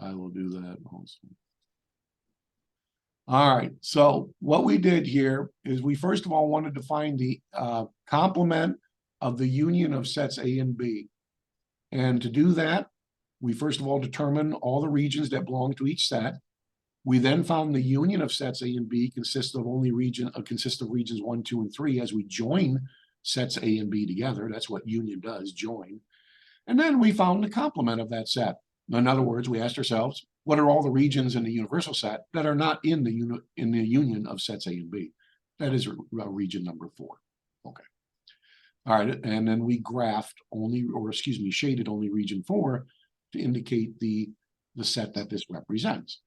I will do that also. All right, so what we did here is we first of all wanted to find the complement of the union of sets A and B. And to do that, we first of all determined all the regions that belong to each set. We then found the union of sets A and B consists of regions 1, 2, and 3 as we join sets A and B together. That's what union does, join. And then we found the complement of that set. In other words, we asked ourselves, what are all the regions in the universal set that are not in the union of sets A and B? That is region number 4. Okay. All right, and then we graphed shaded only region 4 to indicate the set that this represents.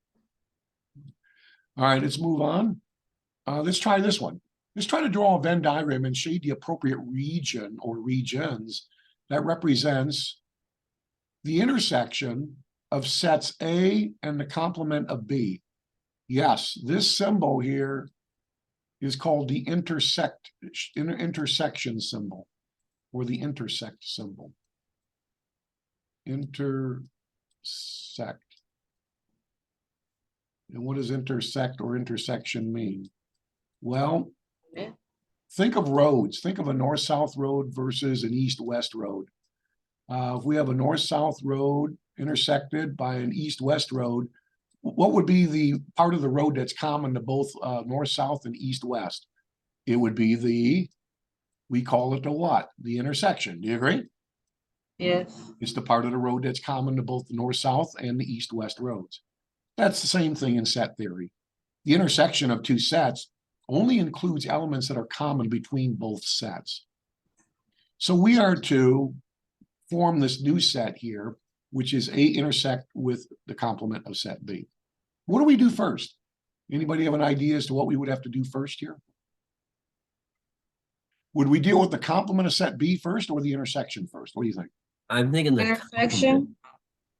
All right, let's move on. Let's try this one. Let's try to draw a Venn diagram and shade the appropriate region or regions that represents the intersection of sets A and the complement of B. Yes, this symbol here is called the intersection symbol, or the intersect symbol. Intersect. And what does intersect or intersection mean? Well, think of roads. Think of a north-south road versus an east-west road. If we have a north-south road intersected by an east-west road, what would be the part of the road that's common to both north-south and east-west? It would be we call it the what? The intersection. Do you agree? Yes. It's the part of the road that's common to both the north-south and the east-west roads. That's the same thing in set theory. The intersection of two sets only includes elements that are common between both sets. So we are to form this new set here, which is A intersect with the complement of set B. What do we do first? Anybody have an idea as to what we would have to do first here? Would we deal with the complement of set B first or the intersection first? What do you think? I'm thinking the Intersection.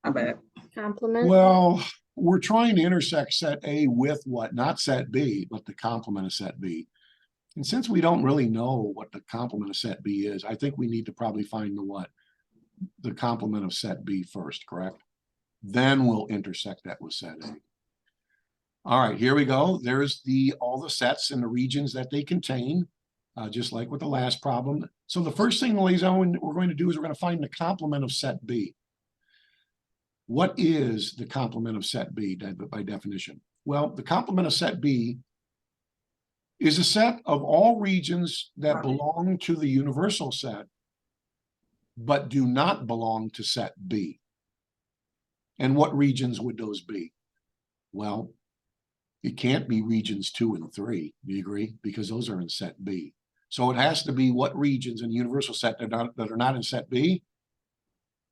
I bet. Complement. Well, we're trying to intersect set A with what? Not set B, but the complement of set B. And since we don't really know what the complement of set B is, I think we need to probably find the what? The complement of set B first, correct? Then we'll intersect that with set A. All right, here we go. There's all the sets and the regions that they contain, just like with the last problem. So the first thing, ladies and gentlemen, we're going to do is we're going to find the complement of set B. What is the complement of set B by definition? Well, the complement of set B is a set of all regions that belong to the universal set, but do not belong to set B. And what regions would those be? Well, it can't be regions 2 and 3. Do you agree? Because those are in set B. So it has to be what regions in the universal set that are not in set B?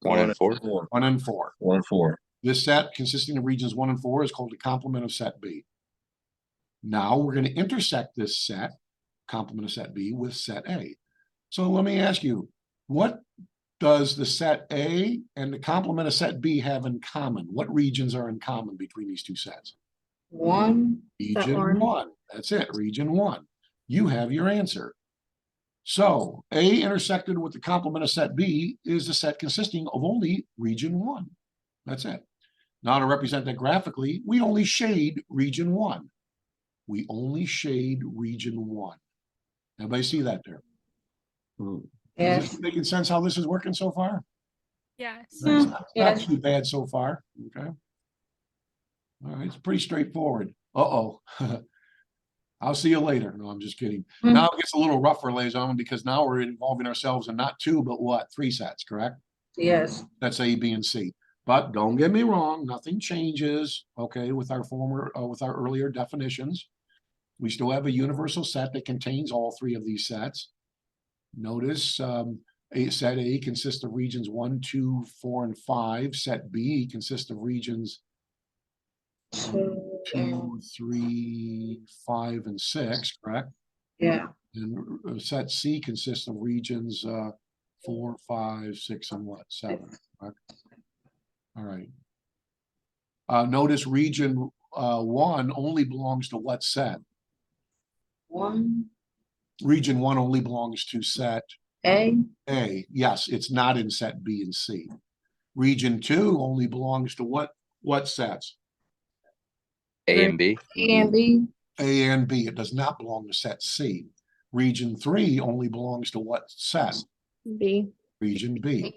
1 and 4. 1 and 4. 1 and 4. This set consisting of regions 1 and 4 is called the complement of set B. Now we're going to intersect this set, complement of set B, with set A. So let me ask you, what does the set A and the complement of set B have in common? What regions are in common between these two sets? 1. Region 1. That's it, region 1. You have your answer. So A intersected with the complement of set B is the set consisting of only region 1. That's it. Now to represent that graphically, we only shade region 1. We only shade region 1. Everybody see that there? Yes. Is this making sense how this is working so far? Yes. It's not Yes. too bad so far. Okay. All right, it's pretty straightforward. Uh-oh. I'll see you later. No, I'm just kidding. Now it gets a little rougher, ladies and gentlemen, because now we're involving ourselves in not 2, but what? 3 sets, correct? Yes. That's A, B, and C. But don't get me wrong, nothing changes, okay, with our earlier definitions. We still have a universal set that contains all 3 of these sets. Notice set A consists of regions 1, 2, 4, and 5. Set B consists of regions 2, 3, 5, and 6, correct? Yeah. And set C consists of regions 4, 5, 6, and what? 7, correct? All right. Notice region 1 only belongs to what set? 1. Region 1 only belongs to set A. A. Yes, it's not in set B and C. Region 2 only belongs to what what sets? A and B. A and B, A and B. It does not belong to set C. Region 3 only belongs to what set? B. Region B.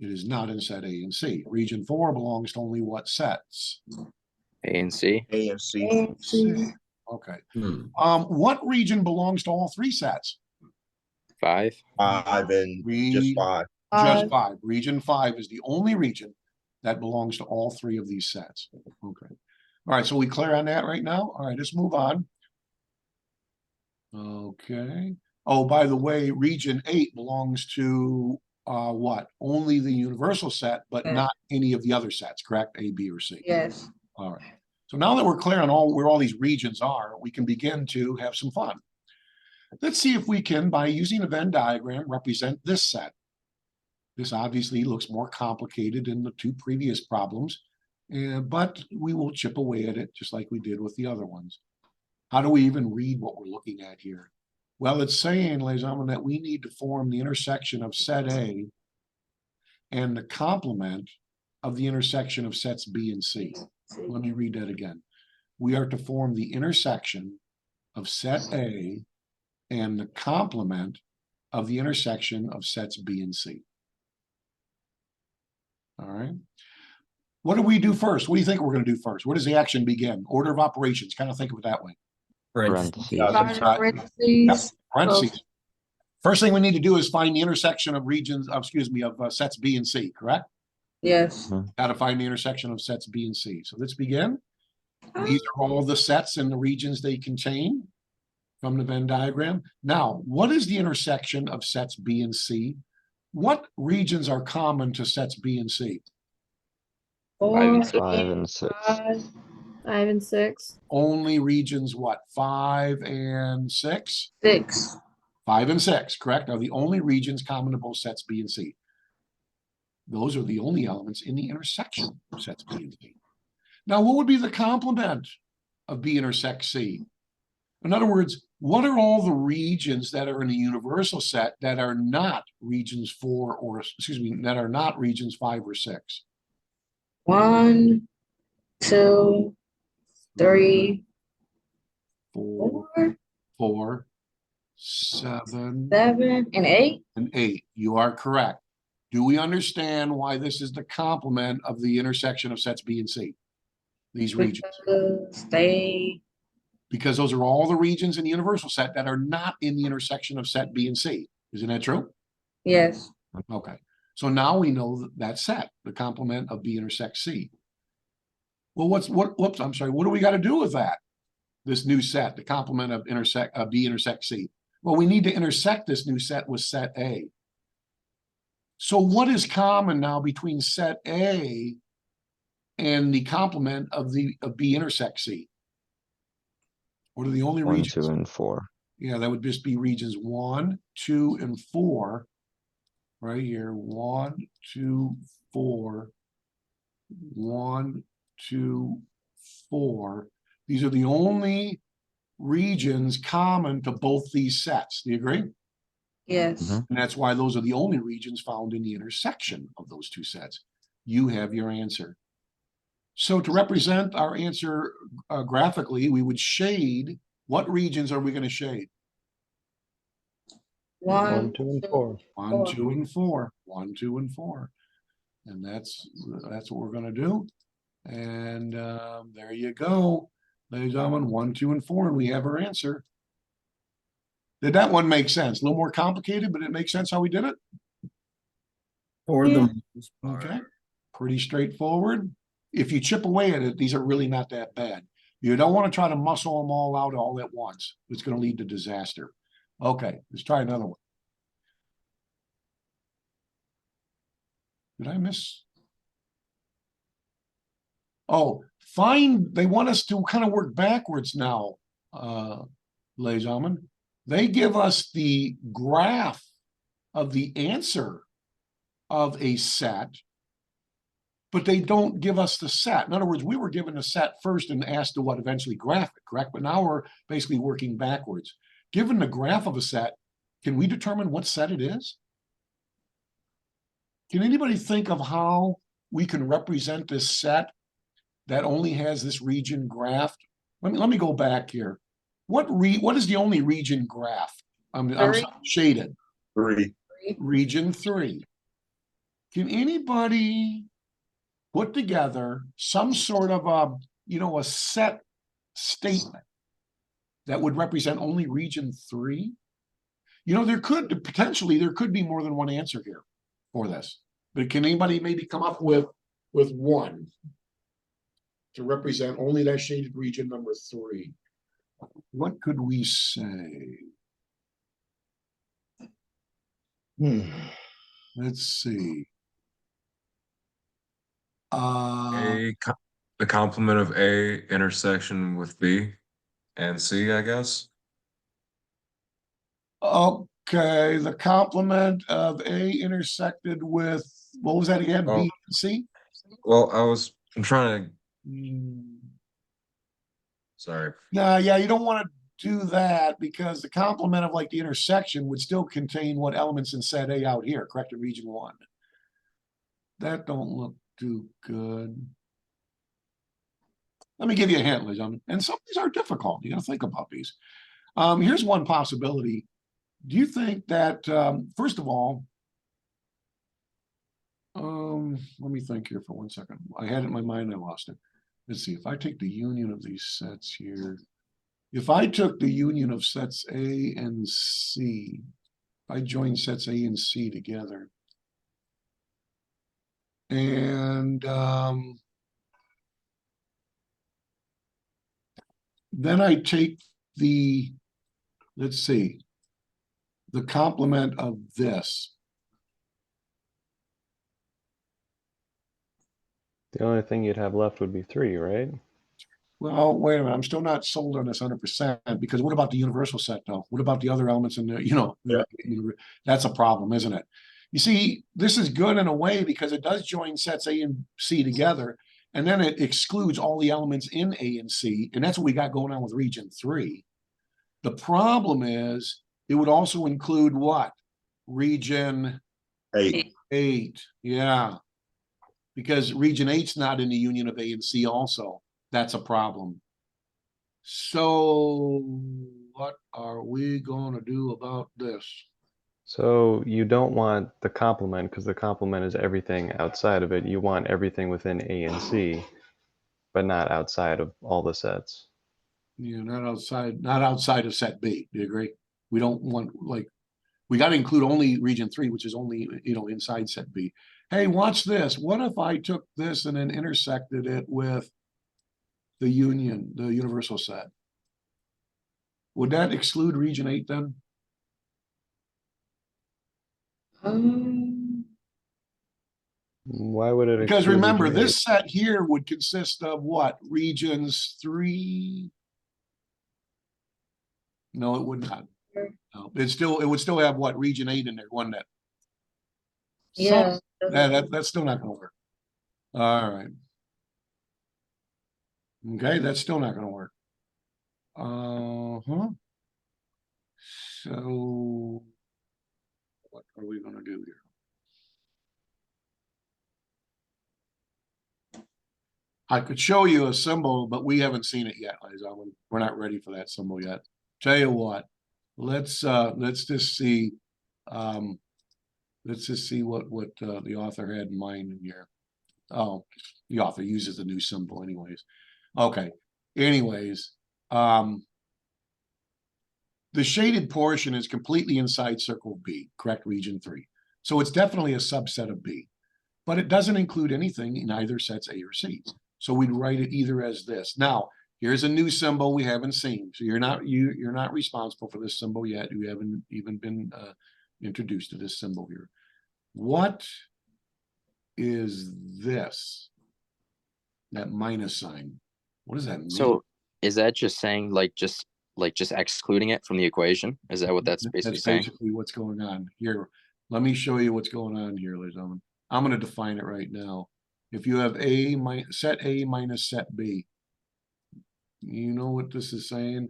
It is not in set A and C. Region 4 belongs to only what sets? A and C. A and C. A and C, Okay. Hmm. What region belongs to all three sets? 5. 5 and just 5. Just five, 5. Region 5 is the only region that belongs to all three of these sets. Okay. All right, so we clear on that right now? All right, let's move on. Okay. Oh, by the way, region 8 belongs to what? Only the universal set, but Yeah. not any of the other sets, correct? A, B, or C. yes. All right. So now that we're clear on where all these regions are, we can begin to have some fun. Let's see if we can, by using a Venn diagram, represent this set. This obviously looks more complicated than the two previous problems, but we will chip away at it just like we did with the other ones. How do we even read what we're looking at here? Well, it's saying, ladies and gentlemen, that we need to form the intersection of set A and the complement of the intersection of sets B and C. Let me read that again. We are to form the intersection of set A and the complement of the intersection of sets B and C. All right. What do we do first? What do you think we're going to do first? Where does the action begin? Order of operations. Kind of think of it that way. Parentheses. Parentheses, Parentheses. First thing we need to do is find the intersection of regions, of sets B and C, correct? yes. Got to find the intersection of sets B and C. So let's begin. These are all the sets and the regions they contain from the Venn diagram. Now, what is the intersection of sets B and C? What regions are common to sets B and C? 4, 5 5 and 6. and 6. Only regions what? 5 and 6? 6, 5 and 6, correct, are the only regions common to both sets B and C. Those are the only elements in the intersection of sets B and C. Now, what would be the complement of B intersects C? In other words, what are all the regions that are in a universal set that are not regions 4 or, that are not regions 5 or 6? 1, 2, 3, 4, 4, 4, 7, 7, and 8. and 8. You are correct. Do we understand why this is the complement of the intersection of sets B and C? These regions. Because they, Because those are all the regions in the universal set that are not in the intersection of set B and C. Isn't that true? yes. Okay. So now we know that set, the complement of B intersects C. Well, whoops, I'm sorry. What do we got to do with that? This new set, the complement of B intersects C. Well, we need to intersect this new set with set A. So what is common now between set A and the complement of B intersects C? What are the only 1, regions? 2, and 4. Yeah, that would just be regions 1, 2, and 4. Right here, 1, 2, 4, 1, 2, 4. These are the only regions common to both these sets. Do you agree? Yes. Mhm. And that's why those are the only regions found in the intersection of those two sets. You have your answer. So to represent our answer graphically, we would shade. What regions are we going to shade? 1, 2, and 4. 1, Four. 2, and 4. 1, 2, and 4. And that's what we're going to do. And there you go, ladies and gentlemen. 1, 2, and 4, and we have our answer. Did that one make sense? A little more complicated, but it makes sense how we did it. For Yeah. the most part. Okay, pretty straightforward. If you chip away at it, these are really not that bad. You don't want to try to muscle them all out all at once. It's going to lead to disaster. Okay, let's try another one. Did I miss? Oh, they want us to kind of work backwards now, ladies and gentlemen. They give us the graph of the answer of a set, but they don't give us the set. In other words, we were given a set first and asked to what eventually graph it, correct? But now we're basically working backwards. Given the graph of a set, can we determine what set it is? Can anybody think of how we can represent this set that only has this region graphed. Let me go back here. What is the only region graph? I'm Three. shaded. 3. Region 3. Can anybody put together some sort of a set statement that would represent only region 3? There could be more than one answer here for this. But can anybody maybe come up with one to represent only that shaded region number 3? What could we say? Let's see. The complement of A intersection with B and C, I guess. Okay, the complement of A intersected with, what was that again? B and C? Well, I'm trying to, sorry. No, yeah, you don't want to do that because the complement of like the intersection would still contain what elements in set A out here, correct, in region 1. That don't look too good. Let me give you a hint, Liz, and some of these are difficult. You got to think about these. Here's one possibility. Do you think that, first of all, let me think here for 1 second. I had it in my mind, I lost it. Let's see, if I take the union of these sets here, if I took the union of sets A and C, if I join sets A and C together, and then I take the, let's see, the complement of this. The only thing you'd have left would be 3, right? Well, wait a minute. I'm still not sold on this 100% because what about the universal set though? What about the other elements in there? Yeah. That's a problem, isn't it? You see, this is good in a way because it does join sets A and C together, and then it excludes all the elements in A and C, and that's what we got going on with region 3. The problem is it would also include what? Region 8. Yeah. Because region 8's not in the union of A and C also. That's a problem. So what are we going to do about this? So you don't want the complement because the complement is everything outside of it. You want everything within A and C, but not outside of all the sets. Yeah, not outside of set B. Do you agree? We don't want, like, we got to include only region 3, which is only, inside set B. Hey, watch this. What if I took this and then intersected it with the union, the universal set? Would that exclude region 8 then? Why would it? Because exclude remember, region this set here would consist of what? Regions 3? No, it would not. No, it would still have what? Region 8 in there, wouldn't it? Yeah. That's still not going to work. All right. Okay, that's still not going to work. So what are we going to do here? I could show you a symbol, but we haven't seen it yet, ladies and gentlemen. We're not ready for that symbol yet. Tell you what, let's just see. Let's just see what the author had in mind in here. Oh, the author uses a new symbol anyways. Okay. Anyways, the shaded portion is completely inside circle B, correct, region 3. So it's definitely a subset of B, but it doesn't include anything in either sets A or C. So we'd write it either as this. Now, here's a new symbol we haven't seen. So you're not responsible for this symbol yet. You haven't even been introduced to this symbol here. What is this? That minus sign. What does that mean? So is that just saying just excluding it from the equation? Is that what that's basically That's saying? basically what's going on here. Let me show you what's going on here, ladies and gentlemen. I'm going to define it right now. If you have set A minus set B, you know what this is saying?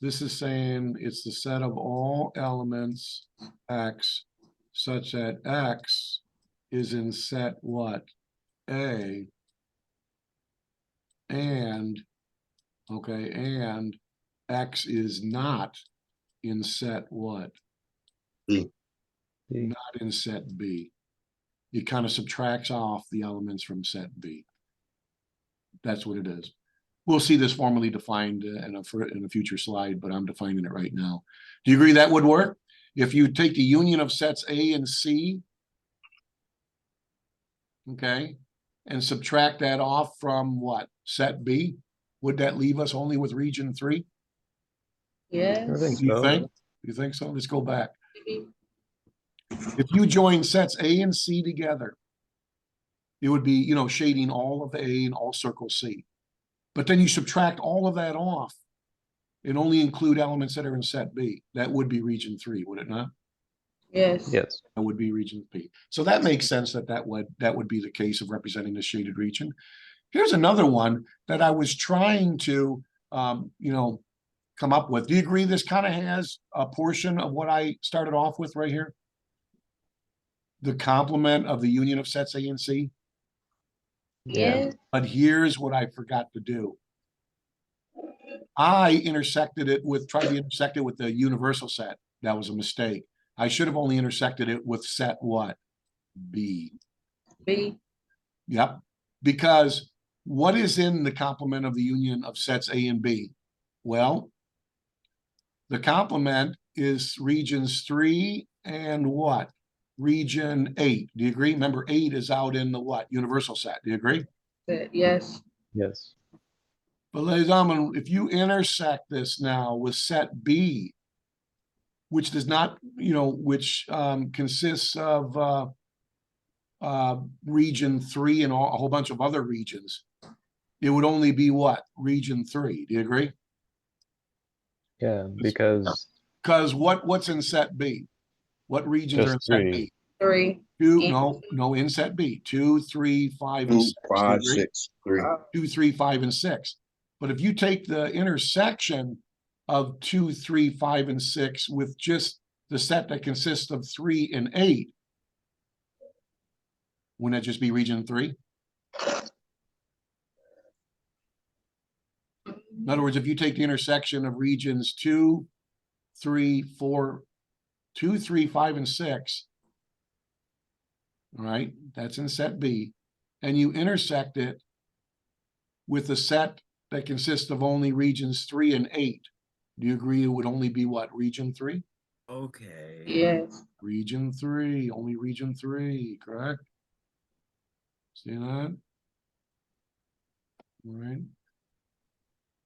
This is saying it's the set of all elements X such that X is in set what? A and, okay, and X is not in set what? B. B. Not in set B. It kind of subtracts off the elements from set B. That's what it is. We'll see this formally defined in a future slide, but I'm defining it right now. Do you agree that would work? If you take the union of sets A and C, okay, and subtract that off from what? Set B? Would that leave us only with region 3? Yes. I think Do you so. think? You think so? Let's go back. Maybe. If you join sets A and C together, it would be, you know, shading all of the A and all circle C. But then you subtract all of that off and only include elements that are in set B. That would be region 3, would it not? Yes. Yes. That would be region B. So that makes sense that would be the case of representing the shaded region. Here's another one that I was trying to, you know, come up with. Do you agree this kind of has a portion of what I started off with right here? The complement of the union of sets A and C. Yeah. Yes. But here's what I forgot to do. I intersected it with, tried to intersect it with the universal set. That was a mistake. I should have only intersected it with set what? B. B. Yep. Because what is in the complement of the union of sets A and B? Well, the complement is regions 3 and what? Region 8. Do you agree? Remember, 8 is out in the what? Universal set. Do you agree? Yes. Yes. But ladies and gentlemen, if you intersect this now with set B, which does not, you know, which consists of region 3 and a whole bunch of other regions, it would only be what? Region 3. Do you agree? Yeah, because Because what's in set B? What regions are in just set 3. B? 3. No, in set B. 2, 3, 5, and 2, 6. 5, Do you agree? 6, 3. 2, 3, 5, and 6. But if you take the intersection of 2, 3, 5, and 6 with just the set that consists of 3 and 8, wouldn't that just be region 3? In other words, if you take the intersection of regions 2, 3, 4, 2, 3, 5, and 6, all right, that's in set B, and you intersect it with the set that consists of only regions 3 and 8, do you agree it would only be what? Region 3? Okay. Yes. Region 3, only region 3, correct? See that? All right.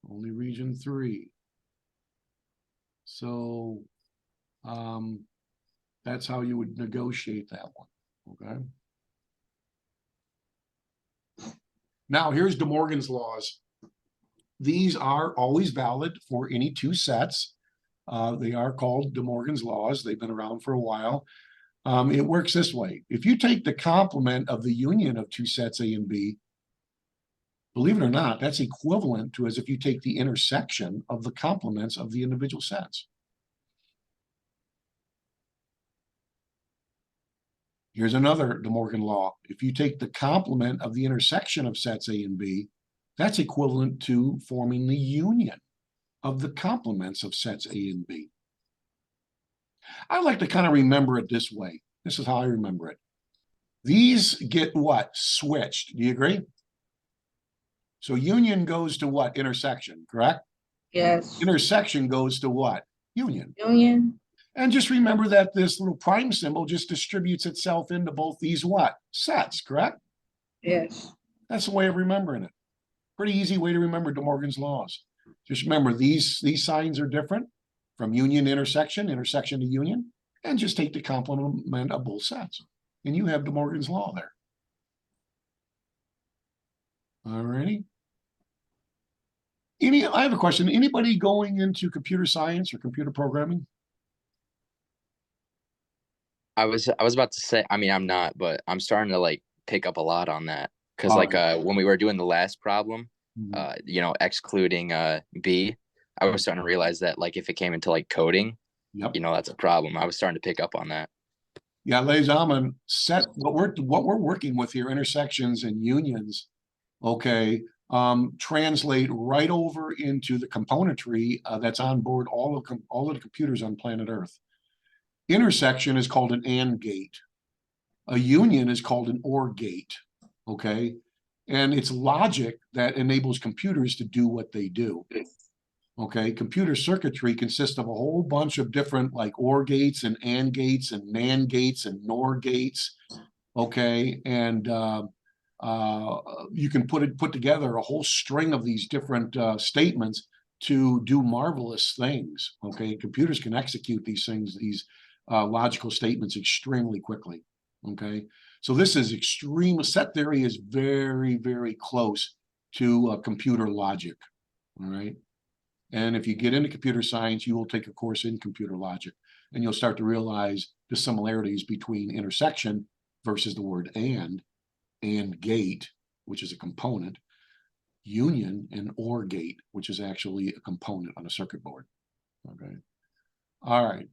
Only region 3. So that's how you would negotiate that one. Okay. Now here's De Morgan's laws. These are always valid for any two sets. They are called De Morgan's laws. They've been around for a while. It works this way. If you take the complement of the union of two sets A and B, believe it or not, that's equivalent to as if you take the intersection of the complements of the individual sets. Here's another De Morgan law. If you take the complement of the intersection of sets A and B, that's equivalent to forming the union of the complements of sets A and B. I like to kind of remember it this way. This is how I remember it. These get what? Switched. Do you agree? So union goes to what? Intersection, correct? Yes. Intersection goes to what? Union. Union. And just remember that this little prime symbol just distributes itself into both these what? Sets, correct? Yes. That's the way of remembering it. Pretty easy way to remember De Morgan's laws. Just remember these signs are different from union to intersection, intersection to union, and just take the complement of both sets. And you have De Morgan's law there. All righty. I have a question. Anybody going into computer science or computer programming? I was about to say, I mean, I'm not, but I'm starting to like pick up a lot on that. Cause All like, right. when we were doing the last problem, Mhm. you know, excluding, B, I was starting to realize that like, if it came into like coding, Yep. you know, that's a problem. I was starting to pick up on that. Yeah, ladies and gentlemen, set what we're working with here, intersections and unions, okay, translate right over into the componentry that's on board all of the computers on planet Earth. Intersection is called an AND gate. A union is called an OR gate, okay? And it's logic that enables computers to do what they do. Okay, computer circuitry consists of a whole bunch of different like OR gates and AND gates and NAND gates and NOR gates. Okay, and you can put together a whole string of these different statements to do marvelous things. Okay, computers can execute these things, these logical statements extremely quickly. Okay, so this is extreme. Set theory is very, very close to computer logic. All right. And if you get into computer science, you will take a course in computer logic, and you'll start to realize the similarities between intersection versus the word and gate, which is a component, union, and OR gate, which is actually a component on a circuit board. Okay. All right.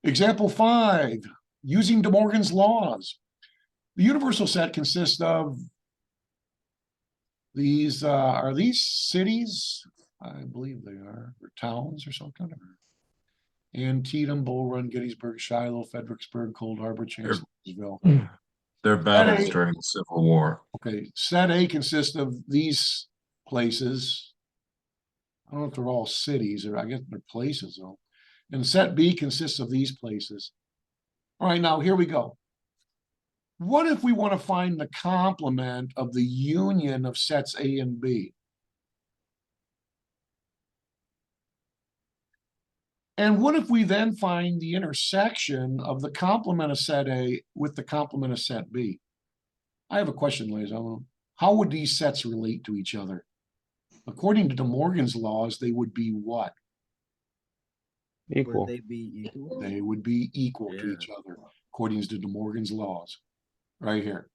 Example 5, using De Morgan's laws. The universal set consists of these, are these cities? I believe they are, or towns or something. Antietam, Bull Run, Gettysburg, Shiloh, Fredericksburg, Cold Harbor, Chancellorsville. Their battles A. during the Civil War. Okay, set A consists of these places. I don't know if they're all cities, or I guess they're places though. And set B consists of these places. All right, now here we go. What if we want to find the complement of the union of sets A and B? And what if we then find the intersection of the complement of set A with the complement of set B? I have a question, ladies and gentlemen. How would these sets relate to each other? According to De Morgan's laws, they would be what? Equal. Would they be equal? They would be equal to Yeah. each other, according to De Morgan's laws, right here.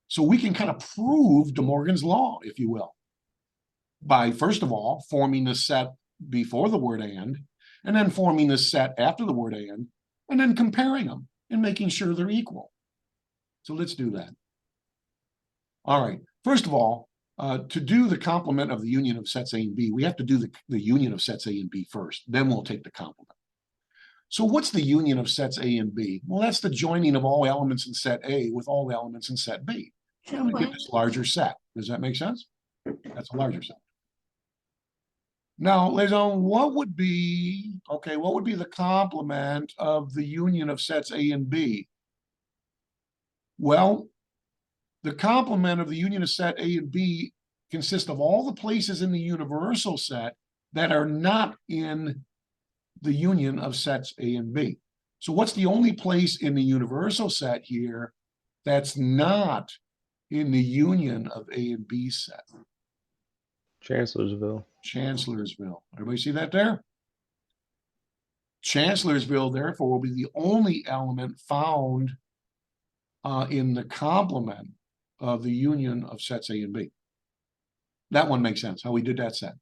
So we can kind of prove De Morgan's law, if you will, by, first of all, forming the set before the word and then forming the set after the word and then comparing them and making sure they're equal. So let's do that. All right. First of all, to do the complement of the union of sets A and B, we have to do the union of sets A and B first. Then we'll take the complement. So what's the union of sets A and B? Well, that's the joining of all elements in set A with all elements in set B. And we get this larger set. Does that make sense? That's a larger set. Now, ladies and gentlemen, what would be the complement of the union of sets A and B? Well, the complement of the union of set A and B consists of all the places in the universal set that are not in the union of sets A and B. So what's the only place in the universal set here that's not in the union of A and B set? Chancellorsville. Chancellorsville. Everybody see that there? Chancellorsville, therefore, will be the only element found in the complement of the union of sets A and B. That one makes sense, how we did that set.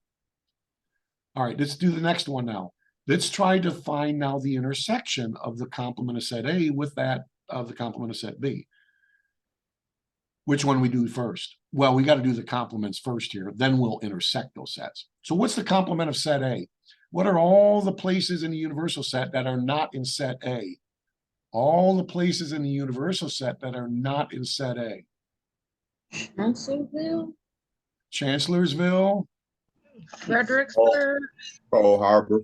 All right, let's do the next one now. Let's try to find now the intersection of the complement of set A with that of the complement of set B. Which one we do first? Well, we got to do the complements first here, then we'll intersect those sets. So what's the complement of set A? What are all the places in the universal set that are not in set A? All the places in the universal set that are not in set A. Chancellorsville, Chancellorsville, Fredericksburg, Cold Harbor.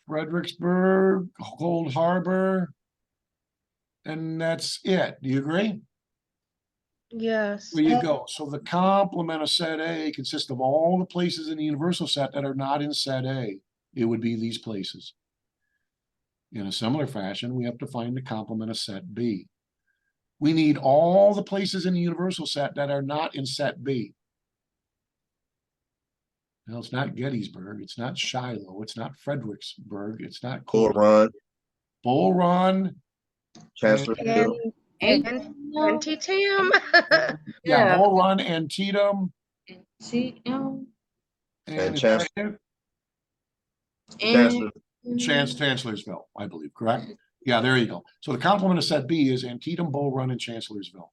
Fredericksburg, Cold Harbor, and that's it. Do you agree? Yes. There you go. So the complement of set A consists of all the places in the universal set that are not in set A. It would be these places. In a similar fashion, we have to find the complement of set B. We need all the places in the universal set that are not in set B. Well, it's not Gettysburg, it's not Shiloh, it's not Fredericksburg, it's not Bull Cold Run. Bull Run. Chancellorsville. And Antietam, Antietam. Yeah, Yeah. Bull Run, Antietam, Antietam, And is Chan- that it? Chancellor. and Chancellorsville, I believe, correct? Yeah, there you go. So the complement of set B is Antietam, Bull Run, and Chancellorsville.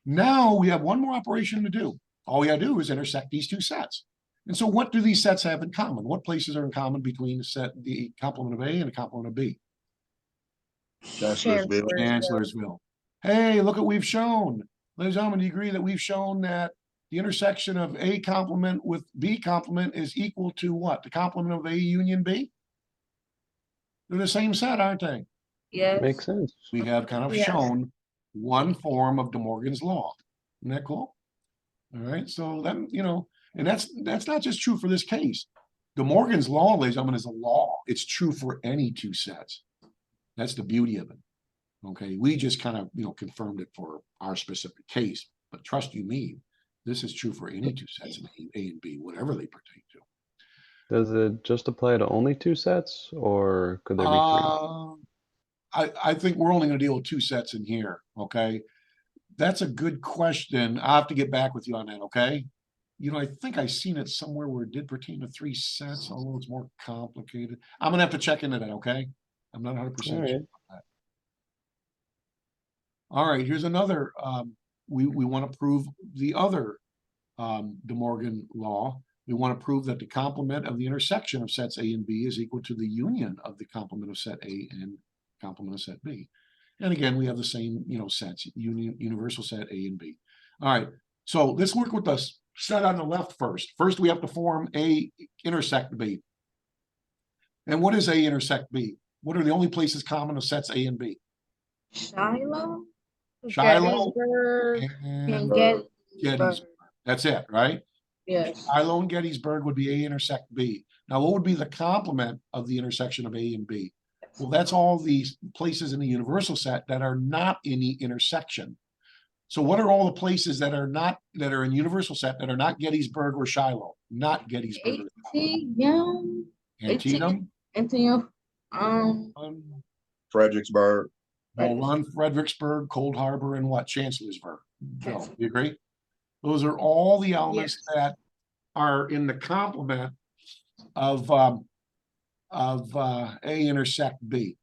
Now we have one more operation to do. All we gotta do is intersect these two sets. And so what do these sets have in common? What places are in common between the complement of A and the complement of B? Chancellorsville. Chancellorsville. Hey, look what we've shown. Ladies and gentlemen, do you agree that we've shown that the intersection of A complement with B complement is equal to what? The complement of A union B? They're the same set, aren't they? Yes. Makes sense. We have kind of Yes. shown one form of De Morgan's law. Isn't that cool? All right, so then, and that's not just true for this case. De Morgan's law, ladies and gentlemen, is a law. It's true for any two sets. That's the beauty of it. Okay, we just kind of, confirmed it for our specific case, but trust you me, this is true for any two sets in A and B, whatever they pertain to. Does it just apply to only two sets, or could there be three? I think we're only going to deal with two sets in here. Okay, that's a good question. I'll have to get back with you on that. Okay, I think I've seen it somewhere where it did pertain to three sets, although it's more complicated. I'm gonna have to check into that. Okay, I'm not 100% sure All right. about that. All right, here's another. We want to prove the other De Morgan law. We want to prove that the complement of the intersection of sets A and B is equal to the union of the complement of set A and complement of set B. And again, we have the same, sets, universal set A and B. All right, so let's work with the set on the left first. First, we have to form A intersect B. And what is A intersect B? What are the only places common of sets A and B? Shiloh Shiloh Gettysburg. and and Gettysburg. That's it, right? Yes. Shiloh and Gettysburg would be A intersect B. Now, what would be the complement of the intersection of A and B? Well, that's all these places in the universal set that are not in the intersection. So what are all the places that are in universal set that are not Gettysburg or Shiloh? Not Gettysburg. or Shiloh. Antietam. Antietam, Fredericksburg. Bull Run, Fredericksburg, Cold Harbor, and what? Chancellorsville. Bill, you agree? Those are all the elements that are in the complement of A intersect B.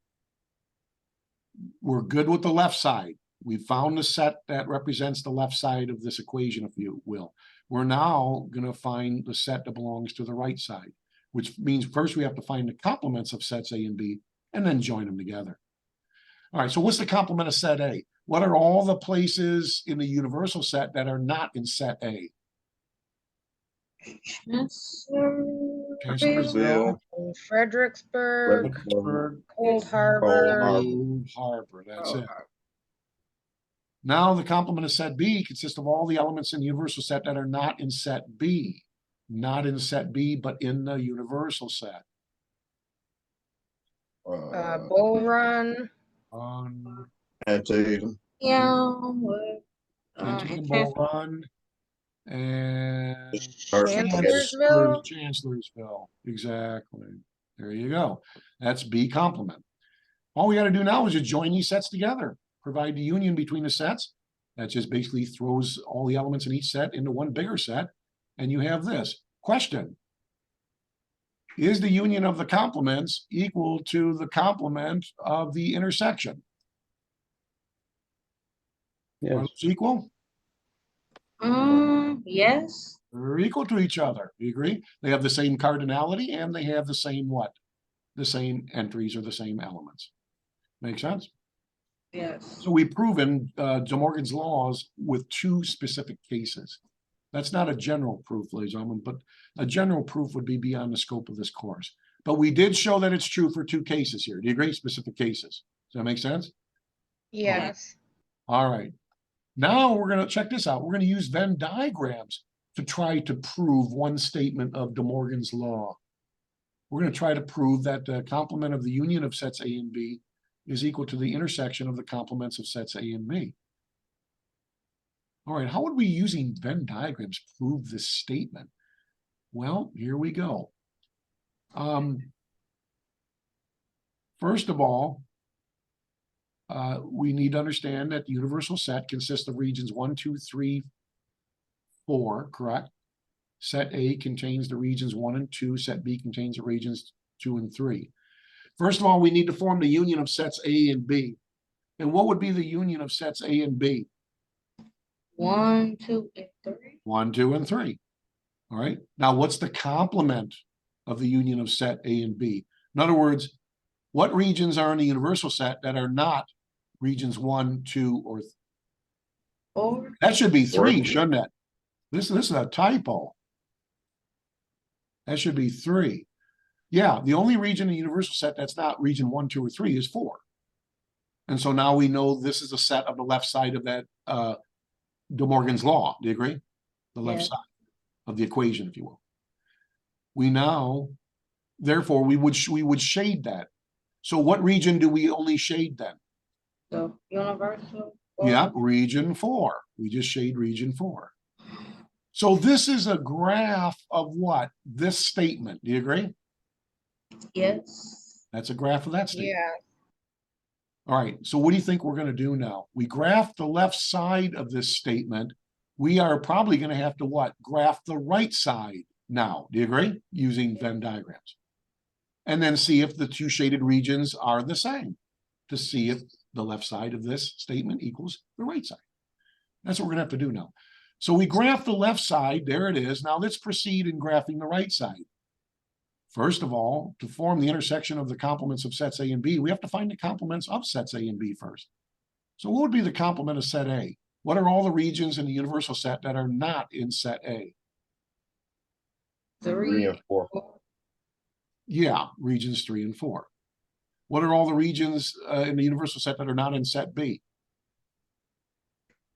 We're good with the left side. We found the set that represents the left side of this equation, if you will. We're now going to find the set that belongs to the right side, which means first we have to find the complements of sets A and B and then join them together. All right, so what's the complement of set A? What are all the places in the universal set that are not in set A? Chancellorsville. Fredericksburg. Fredericksburg, Cold Harbor. Cold Harbor, that's it. Now the complement of set B consists of all the elements in the universal set that are not in set B. Not in set B, but in the universal set. Bull Run. Antietam. Antietam, Bull Run, and Chancellorsville. Chancellorsville, exactly. There you go. That's B complement. All we got to do now is just join these sets together, provide the union between the sets. That just basically throws all the elements in each set into one bigger set, and you have this. Question: is the union of the complements equal to the complement of the intersection? Are Yes. those equal? Yes. They're equal to each other. You agree? They have the same cardinality and they have the same what? The same entries or the same elements. Make sense? Yes. So we've proven De Morgan's laws with two specific cases. That's not a general proof, ladies and gentlemen, but a general proof would be beyond the scope of this course. But we did show that it's true for two cases here. Do you agree? Specific cases. Does that make sense? Yes. All right. Now we're going to check this out. We're going to use Venn diagrams to try to prove one statement of De Morgan's law. We're going to try to prove that the complement of the union of sets A and B is equal to the intersection of the complements of sets A and B. All right, how would we, using Venn diagrams, prove this statement? Well, here we go. First of all, we need to understand that the universal set consists of regions 1, 2, 3, 4, correct? Set A contains the regions 1 and 2. Set B contains the regions 2 and 3. First of all, we need to form the union of sets A and B. And what would be the union of sets A and B? 1, 2, and 3. 1, 2, and 3. All right. Now, what's the complement of the union of set A and B? In other words, what regions are in the universal set that are not regions 1, 2, or 3? 4. That should be 3, 3. shouldn't it? This is a typo. That should be 3. Yeah, the only region in the universal set that's not region 1, 2, or 3 is 4. And so now we know this is a set of the left side of that De Morgan's law. Do you agree? The left Yeah. side of the equation, if you will. We now, therefore, we would shade that. So what region do we only shade then? The universal. Yeah, region 4. We just shade region 4. So this is a graph of what? This statement. Do you agree? Yes. That's a graph of that statement. Yeah. All right, so what do you think we're going to do now? We graph the left side of this statement. We are probably going to have to what? Graph the right side now. Do you agree? Using Venn diagrams. And then see if the two shaded regions are the same, to see if the left side of this statement equals the right side. That's what we're going to have to do now. So we graph the left side. There it is. Now let's proceed in graphing the right side. First of all, to form the intersection of the complements of sets A and B, we have to find the complements of sets A and B first. So what would be the complement of set A? What are all the regions in the universal set that are not in set A? 3 and 4. Yeah, regions 3 and 4. What are all the regions in the universal set that are not in set B?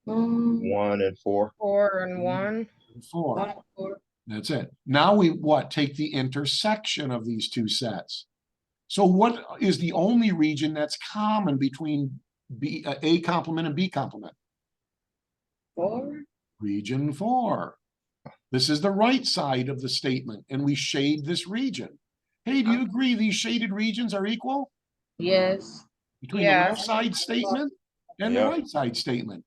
1 and 4. 4 and 1. 4. 1 and 4. That's it. Now we what? Take the intersection of these two sets. So what is the only region that's common between A complement and B complement? 4. Region 4. This is the right side of the statement, and we shade this region. Hey, do you agree these shaded regions are equal Yes. between the left Yes. side statement and the Yeah. right side statement?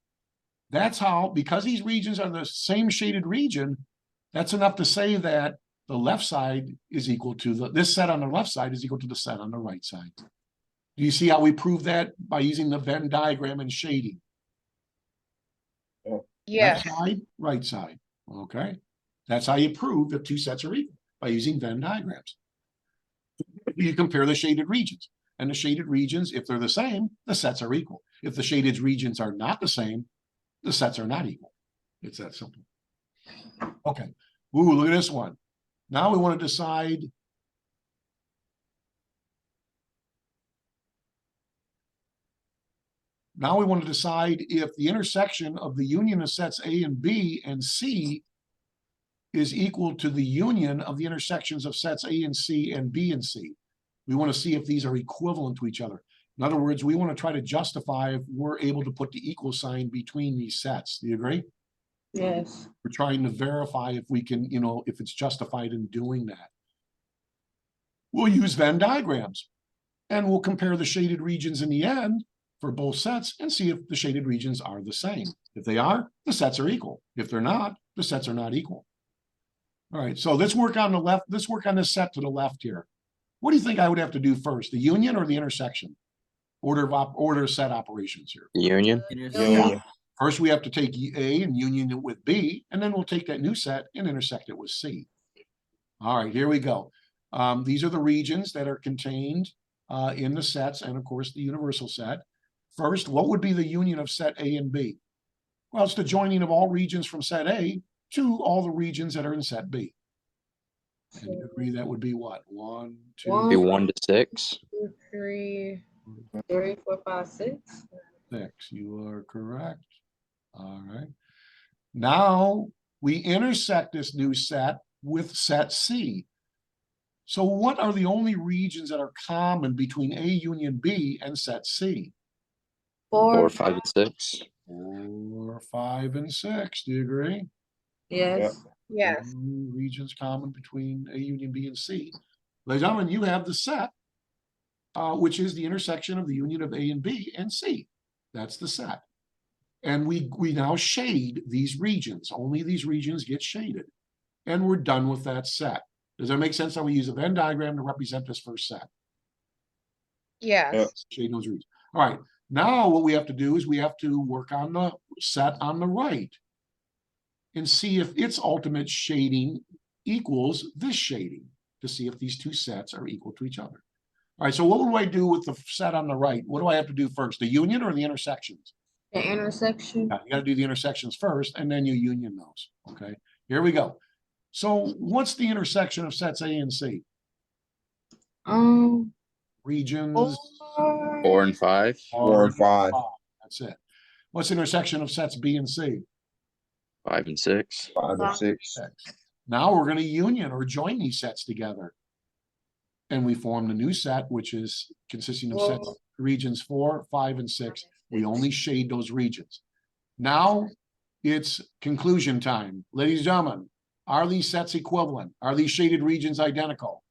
That's how, because these regions are the same shaded region, that's enough to say that the left side is equal to this set on the left side is equal to the set on the right side. Do you see how we prove that by using the Venn diagram and shading? Yes. Left side, right side. Okay. That's how you prove that two sets are equal, by using Venn diagrams. You compare the shaded regions, and the shaded regions, if they're the same, the sets are equal. If the shaded regions are not the same, the sets are not equal. It's that simple. Okay. Ooh, look at this one. Now we want to decide. Now we want to decide if the intersection of the union of sets A and B and C is equal to the union of the intersections of sets A and C and B and C. We want to see if these are equivalent to each other. In other words, we want to try to justify if we're able to put the equal sign between these sets. Do you agree? Yes. We're trying to verify if we can, if it's justified in doing that. We'll use Venn diagrams, and we'll compare the shaded regions in the end for both sets and see if the shaded regions are the same. If they are, the sets are equal. If they're not, the sets are not equal. All right, so let's work on the left. Let's work on this set to the left here. What do you think I would have to do first, the union or the intersection? Order set operations here. Union. Union. First, we have to take A and union it with B, and then we'll take that new set and intersect it with C. All right, here we go. These are the regions that are contained in the sets, and of course, the universal set. First, what would be the union of set A and B? Well, it's the joining of all regions from set A to all the regions that are in set B. And you agree that would be what? 1, 2, Be 1 to 6. 2, 3. 3, 4, 5, 6. 6. You are correct. All right. Now we intersect this new set with set C. So what are the only regions that are common between A union B and set C? 4, 4, 5, and 6. 4, 5, and 6. Do you agree? Yes. Yes. Regions common between A union B and C. Ladies and gentlemen, you have the set, which is the intersection of the union of A and B and C. That's the set. And we now shade these regions. Only these regions get shaded. And we're done with that set. Does that make sense how we use a Venn diagram to represent this first set? Yes. Shade those regions. All right, now what we have to do is we have to work on the set on the right and see if its ultimate shading equals this shading to see if these two sets are equal to each other. All right, so what do I do with the set on the right? What do I have to do first, the union or the intersections? The intersection. You gotta do the intersections first and then you union those, okay? Here we go. So what's the intersection of sets A and C? Regions. 4 and 5. 4 and 5. That's it. What's the intersection of sets B and C? 5 and 6. 5 and 6. Now we're gonna union or join these sets together. And we form the new set, which is consisting of sets regions 4, 5, and 6. We only shade those regions. Now it's conclusion time. Ladies and gentlemen, are these sets equivalent? Are these shaded regions identical?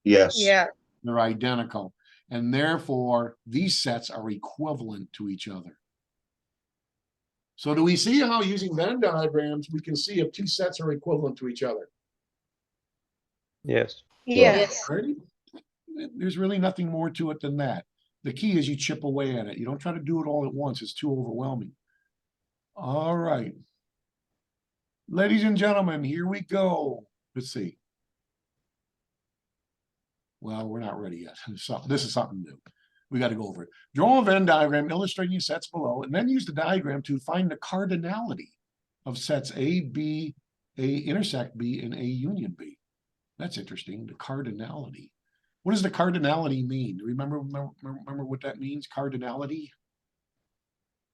Yes. Yeah. They're identical. And therefore, these sets are equivalent to each other. So do we see how using Venn diagrams, we can see if two sets are equivalent to each other? Yes. Yes. Right? There's really nothing more to it than that. The key is you chip away at it. You don't try to do it all at once. It's too overwhelming. All right. Ladies and gentlemen, here we go. Let's see. Well, we're not ready yet. So this is something new. We got to go over it. Draw a Venn diagram illustrating the sets below, and then use the diagram to find the cardinality of sets A, B, A intersect B, and A union B. That's interesting. The cardinality. What does the cardinality mean? Remember what that means? Cardinality?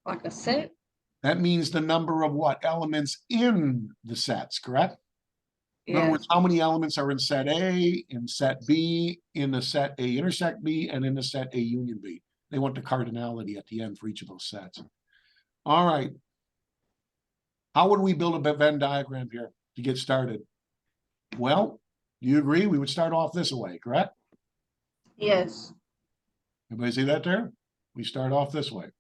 Like a set. That means the number of what? Elements in the sets, correct? In other Yes. words, how many elements are in set A, in set B, in the set A intersect B, and in the set A union B? They want the cardinality at the end for each of those sets. All right. How would we build a Venn diagram here to get started? Well, do you agree? We would start off this way, correct? Yes. Everybody see that there? We start off this way.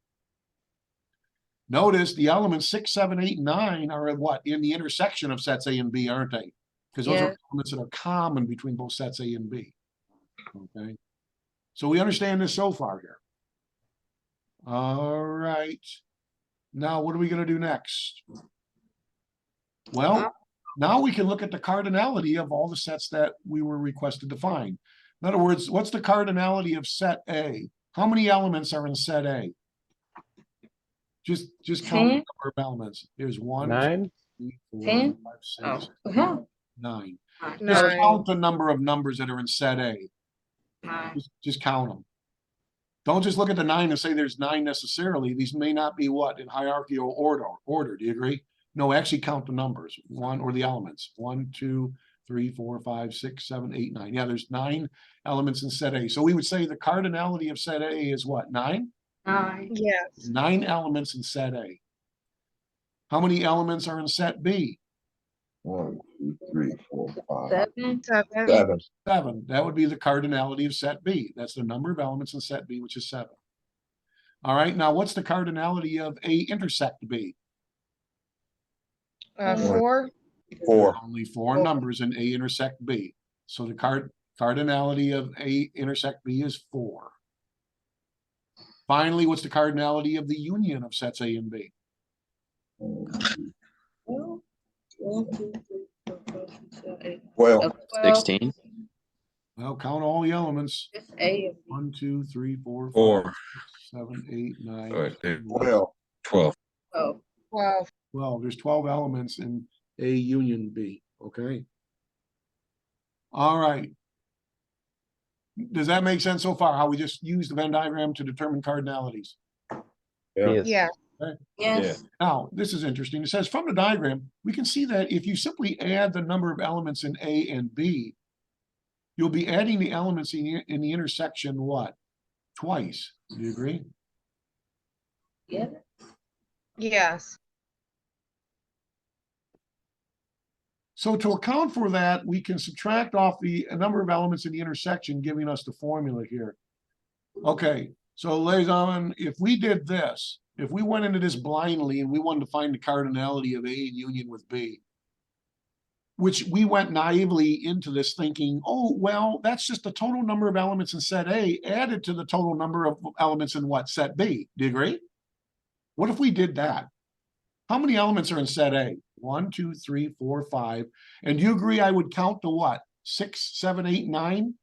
Notice the elements 6, 7, 8, 9 are at what? In the intersection of sets A and B, aren't they? Because those are Yes. elements that are common between both sets A and B. Okay. So we understand this so far here. All right. Now, what are we going to do next? Well, now we can look at the cardinality of all the sets that we were requested to find. In other words, what's the cardinality of set A? How many elements are in set A? Just count the 10. number of elements. There's 1, 9? 2, 3, 4, 10. 5, 6, Oh, yeah. 9. Just 9. count the number of numbers that are in set A. 9. Just count them. Don't just look at the 9 and say there's 9 necessarily. These may not be what in hierarchical order. Do you agree? No, actually count the numbers. One or the elements. 1, 2, 3, 4, 5, 6, 7, 8, 9. Yeah, there's 9 elements in set A. So we would say the cardinality of set A is what? 9? 9. Yes. 9 elements in set A. How many elements are in set B? 1, 2, 3, 4, 5, 7. 7. 7. 7. That would be the cardinality of set B. That's the number of elements in set B, which is 7. All right, now what's the cardinality of A intersect B? 4. 4. Only 4 numbers in A intersect B. So the cardinality of A intersect B is 4. Finally, what's the cardinality of the union of sets A and B? 1, 2, 3, 4, 5, 6, 7, 8. 12. 16. Well, count all the elements. It's A. 1, 2, 3, 4, 5, 4. 6, 7, 8, 9, Wait, 10, 12. 12. 12. 12. 12. There's 12 elements in A union B. Okay. All right. Does that make sense so far? How we just use the Venn diagram to determine cardinalities? Yeah. Yes. Yeah. Yes. Now, this is interesting. It says from the diagram, we can see that if you simply add the number of elements in A and B, you'll be adding the elements in the intersection what? Twice. Do you agree? Yeah. Yes. So to account for that, we can subtract off the number of elements in the intersection, giving us the formula here. Okay, so ladies and gentlemen, if we did this, if we went into this blindly and we wanted to find the cardinality of A in union with B, which we went naively into this thinking, oh, well, that's just the total number of elements in set A added to the total number of elements in what, set B? Do you agree? What if we did that? How many elements are in set A? 1, 2, 3, 4, 5. And do you agree I would count to what? 6, 7, 8, 9?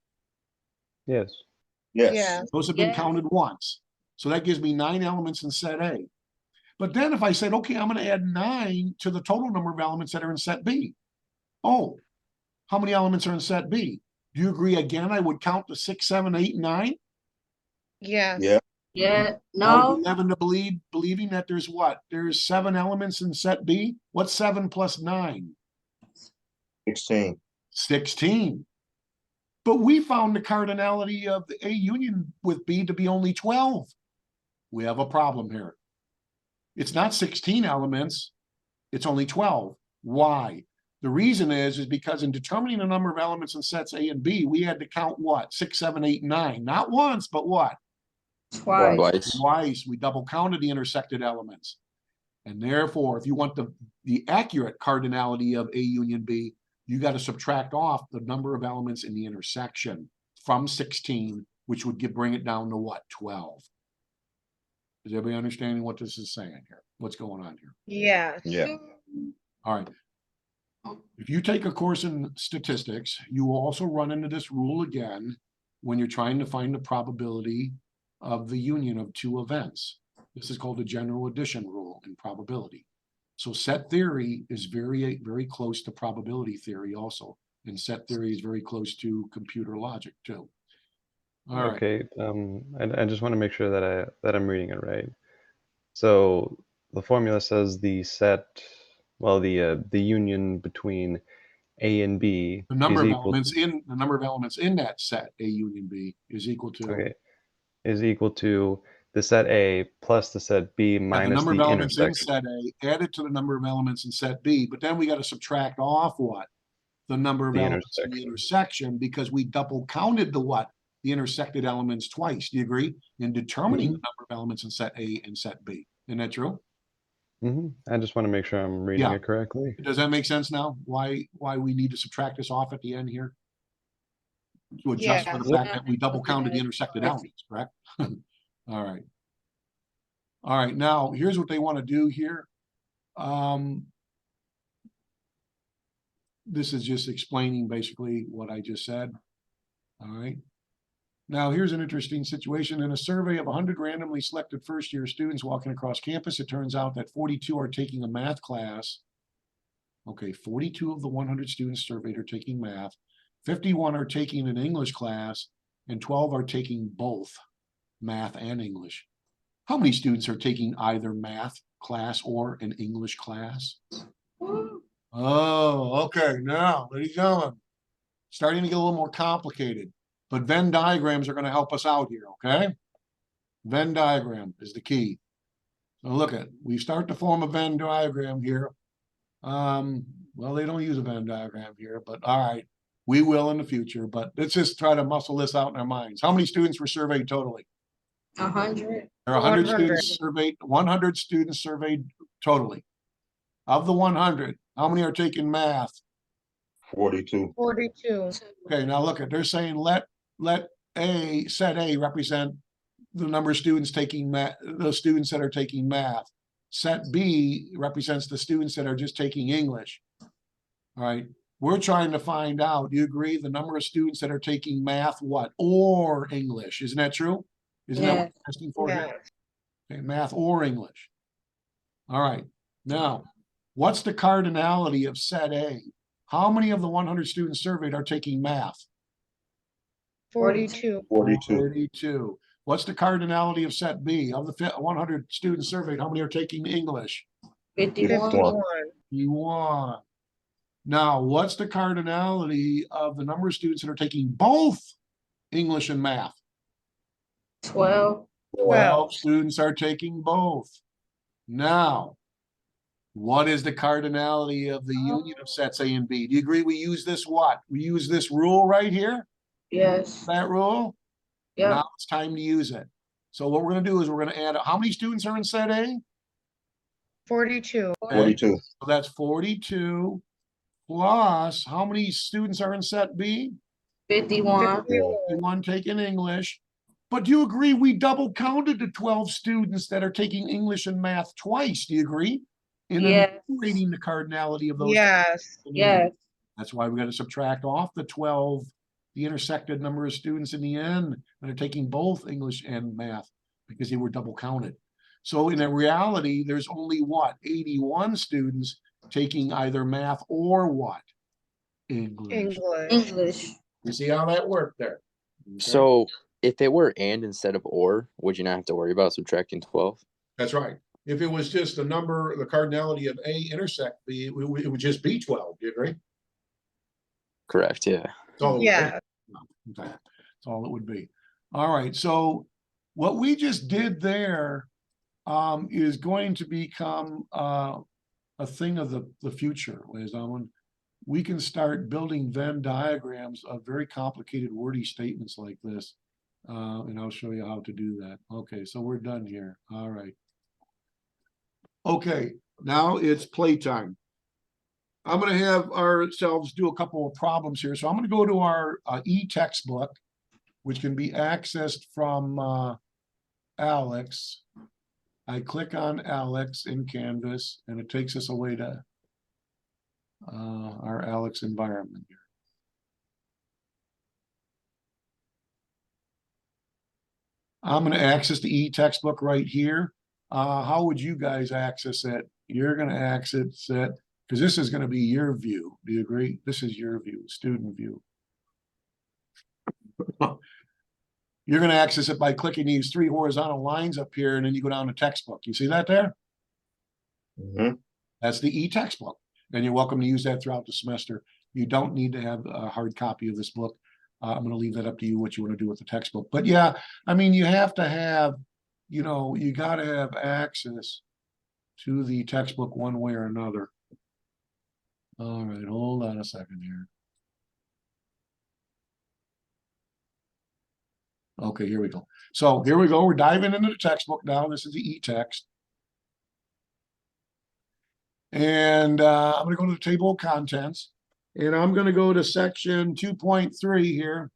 Yes. Yes. Yeah. Those have been Yes. counted once. So that gives me 9 elements in set A. But then if I said, okay, I'm going to add 9 to the total number of elements that are in set B. Oh, how many elements are in set B? Do you agree again? I would count to 6, 7, 8, 9. Yes. Yeah. Yeah, Now, no, you happen to believing that there's what? There's 7 elements in set B. What's 7 plus 9? 16. 16. But we found the cardinality of the A union with B to be only 12. We have a problem here. It's not 16 elements. It's only 12. Why? The reason is because in determining the number of elements in sets A and B, we had to count what? 6, 7, 8, 9. Not once, but what? twice. Twice. Twice. We double counted the intersected elements. And therefore, if you want the accurate cardinality of A union B, you got to subtract off the number of elements in the intersection from 16, which would bring it down to what? 12. Is everybody understanding what this is saying here? What's going on here? Yes. Yeah. All right. If you take a course in statistics, you will also run into this rule again when you're trying to find the probability of the union of two events. This is called the general addition rule in probability. So set theory is very, very close to probability theory also. And set theory is very close to computer logic too. All right. Okay. I just want to make sure that I'm reading it right. So the formula says the union between A and B The number is of equal elements in that set A union B is equal to is equal to the set A plus the set B the minus number of the elements in intersection. set A added to the number of elements in set B, but then we got to subtract off what? The number of The elements in the intersection, because we double counted the what? The intersected elements twice. Do you agree? In determining the number of elements in set A and set B. Isn't that true? I just want to make sure I'm reading Yeah. it correctly. Does that make sense now? Why we need to subtract this off at the end here? To adjust for the Yeah. fact that we double counted the intersected elements, correct? All right. All right, now here's what they want to do here. This is just explaining basically what I just said. All right. Now, here's an interesting situation. In a survey of 100 randomly selected first-year students walking across campus, it turns out that 42 are taking a math class. Okay, 42 of the 100 students surveyed are taking math. 51 are taking an English class, and 12 are taking both math and English. How many students are taking either math class or an English class? Oh, okay. Now, ladies and gentlemen, starting to get a little more complicated, but Venn diagrams are going to help us out here, okay? Venn diagram is the key. So look at, we start to form a Venn diagram here. Well, they don't use a Venn diagram here, but all right, we will in the future, but let's just try to muscle this out in our minds. How many students were surveyed totally? 100. There are 100 100. students surveyed, 100 students surveyed totally. Of the 100, how many are taking math? 42. 42. Okay, now look at, they're saying let set A represent the number of students taking math, the students that are taking math. Set B represents the students that are just taking English. All right, we're trying to find out, do you agree, the number of students that are taking math, what, or English? Isn't that true? Isn't that what we're testing for here? Yes. Okay, math or English. All right, now, what's the cardinality of set A? How many of the 100 students surveyed are taking math? 42. 42. 42. What's the cardinality of set B? Of the 100 students surveyed, how many are taking English? 51. 51. 51. Now, what's the cardinality of the number of students that are taking both English and math? 12. 12 students are taking both. Now, what is the cardinality of the union of sets A and B? Do you agree we use this what? We use this rule right here? Yes. That rule? Yeah. Now it's time to use it. So what we're going to do is we're going to add, how many students are in set A? 42. 42. So that's 42 plus, how many students are in set B? 51. One taking English. But do you agree we double counted the 12 students that are taking English and math twice? Do you agree? And then Yes. rating the cardinality of those. Yes, Yes. That's why we got to subtract off the 12, the intersected number of students in the end that are taking both English and math because they were double counted. So in reality, there's only what, 81 students taking either math or what? English. English. English. You see how that worked there? Okay. So if it were and instead of or, would you not have to worry about subtracting 12? That's right. If it was just the number, the cardinality of A intersect B, it would just be 12. Do you agree? Correct, yeah. That's all it would be. Yeah, Okay. That's all it would be. All right. So what we just did there is going to become a thing of the future, ladies and gentlemen. We can start building Venn diagrams of very complicated wordy statements like this. And I'll show you how to do that. Okay, so we're done here. All right. Okay, now it's playtime. I'm going to have ourselves do a couple of problems here. So I'm going to go to our e-textbook, which can be accessed from Alex. I click on Alex in Canvas, and it takes us away to our Alex environment here. I'm going to access the e-textbook right here. How would you guys access it? You're going to access it because this is going to be your view. Do you agree? This is your view, student view. You're going to access it by clicking these three horizontal lines up here, and then you go down to textbook. You see that there? Mhm. That's the e-textbook, and you're welcome to use that throughout the semester. You don't need to have a hard copy of this book. I'm going to leave that up to you, what you want to do with the textbook. But yeah, I mean, you have to have, you know, you got to have access to the textbook one way or another. All right, hold on a second here. Okay, here we go. So here we go. We're diving into the textbook now. This is the e-text. And I'm going to go to the table of contents. And I'm going to go to section 2.3 here.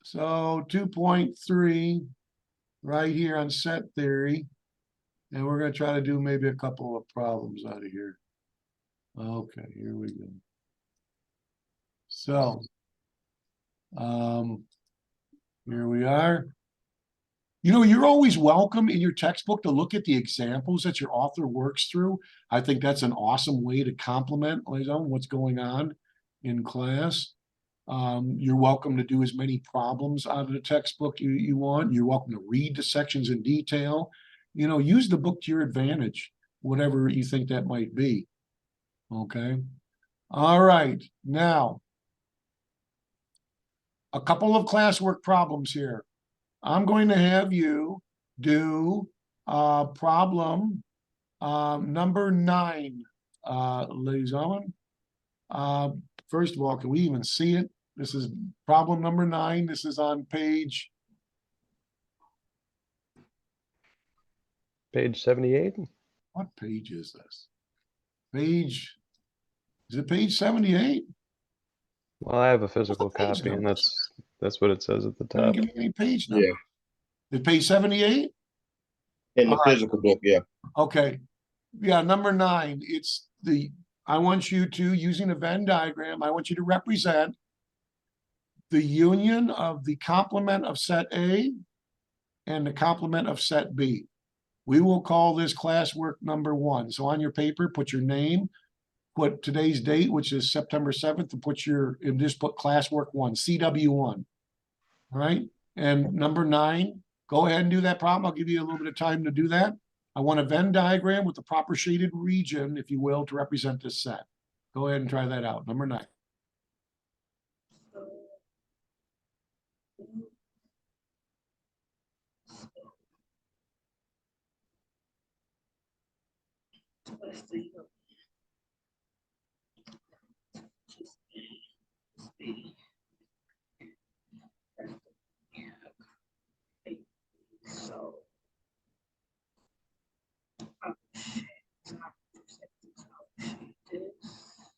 So 2.3 right here on set theory. And we're going to try to do maybe a couple of problems out of here. Okay, here we go. So here we are. You know, you're always welcome in your textbook to look at the examples that your author works through. I think that's an awesome way to complement what's going on in class. You're welcome to do as many problems out of the textbook you want. You're welcome to read the sections in detail. You know, use the book to your advantage, whatever you think that might be. Okay. All right. Now, a couple of classwork problems here. I'm going to have you do problem number 9, ladies and gentlemen. First of all, can we even see it? This is problem number 9. This is on page 78. what page is this? Is it page 78? Well, I have a physical Page copy, and numbers. that's what it says at the Doesn't top. give me any page number. Yeah, Is it page 78? in the All right. physical book, yeah. Okay. Yeah, number 9. It's I want you to, using a Venn diagram, I want you to represent the union of the complement of set A and the complement of set B. We will call this classwork number 1. So on your paper, put your name, put today's date, which is September 7th, and just put classwork 1, CW1. All right. And number 9, go ahead and do that problem. I'll give you a little bit of time to do that. I want a Venn diagram with the proper shaded region, if you will, to represent this set. Go ahead and try that out. Number 9. So, this.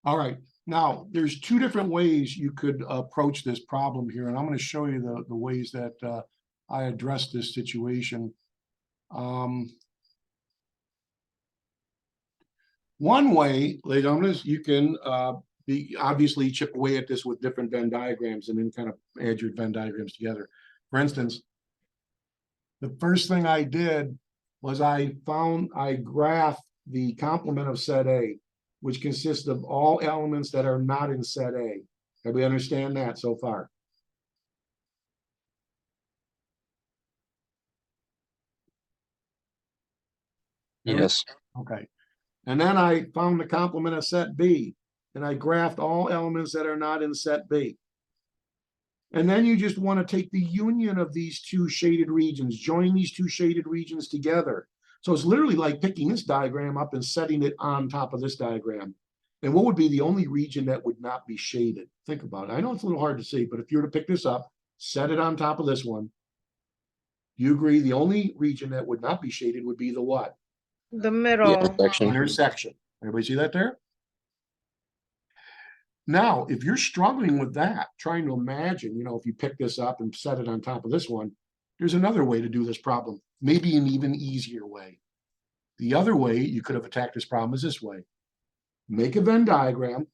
All right, Now, there's two different ways you could approach this problem here, and I'm going to show you the ways that I addressed this situation. One way, ladies and gentlemen, is you can obviously chip away at this with different Venn diagrams and then kind of add your Venn diagrams together. For instance, the first thing I did was I graphed the complement of set A, which consists of all elements that are not in set A. Everybody understand that so far? Yes. Okay. And then I found the complement of set B, and I graphed all elements that are not in set B. And then you just want to take the union of these two shaded regions, join these two shaded regions together. So it's literally like picking this diagram up and setting it on top of this diagram. And what would be the only region that would not be shaded? Think about it. I know it's a little hard to see, but if you were to pick this up, set it on top of this one, you agree the only region that would not be shaded would be the what? The The middle. intersection. Intersection. Everybody see that there? Now, if you're struggling with that, trying to imagine, if you pick this up and set it on top of this one, there's another way to do this problem, maybe an even easier way. The other way you could have attacked this problem is this way. Make a Venn diagram.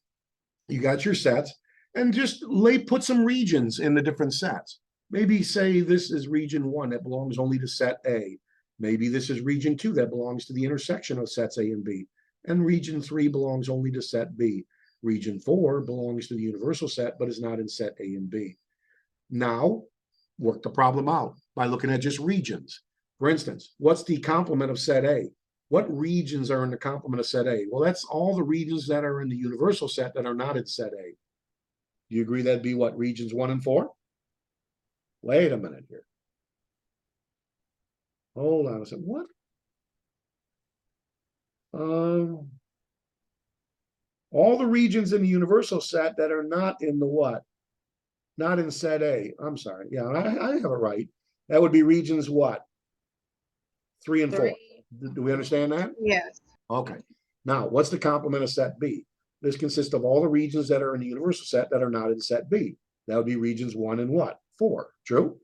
You got your sets, and just put some regions in the different sets. Maybe say this is region 1 that belongs only to set A. Maybe this is region 2 that belongs to the intersection of sets A and B. And region 3 belongs only to set B. Region 4 belongs to the universal set, but is not in set A and B. Now, work the problem out by looking at just regions. For instance, what's the complement of set A? What regions are in the complement of set A? Well, that's all the regions that are in the universal set that are not in set A. Do you agree that'd be what, regions 1 and 4? Wait a minute here. Hold on a second. What? All the regions in the universal set that are not in the what? Not in set A. I'm sorry. Yeah, I have it right. That would be regions what? 3 and 4. 3. Do we understand that? Yes. Okay. Now, what's the complement of set B? This consists of all the regions that are in the universal set that are not in set B. That would be regions 1 and what? 4. True?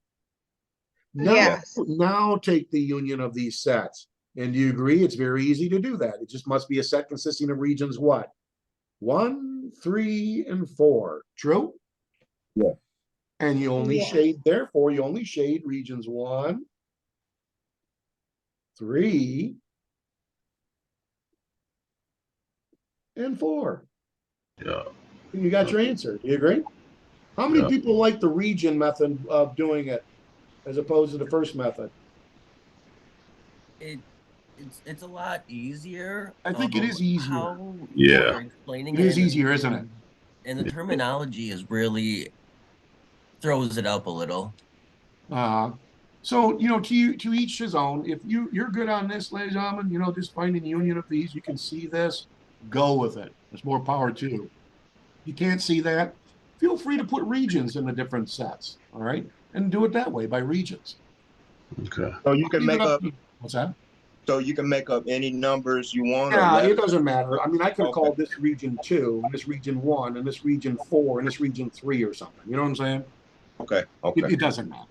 Now, Yes. now take the union of these sets. And do you agree? It's very easy to do that. It just must be a set consisting of regions what? 1, 3, and 4. True? Yeah. And you only Yes. shade, therefore, you only shade regions 1, 3, and 4. Yeah. And you got your answer. Do you agree? How many Yeah. people like the region method of doing it as opposed to the first method? It's a lot easier. I think it is easier. How Yeah. you're explaining It is and- easier, isn't it? And the terminology is really throws it up a little. So, to each his own. If you're good on this, ladies and gentlemen, just finding the union of these, you can see this, go with it. There's more power to you. You can't see that, feel free to put regions in the different sets, all right? And do it that way by regions. Okay. So you can make up. What's that? So you can make up any numbers you want. or Yeah, less? it doesn't matter. I mean, I could have Okay. called this region 2, and this region 1, and this region 4, and this region 3 or something. You know what I'm saying? Okay. It, Okay. it doesn't matter.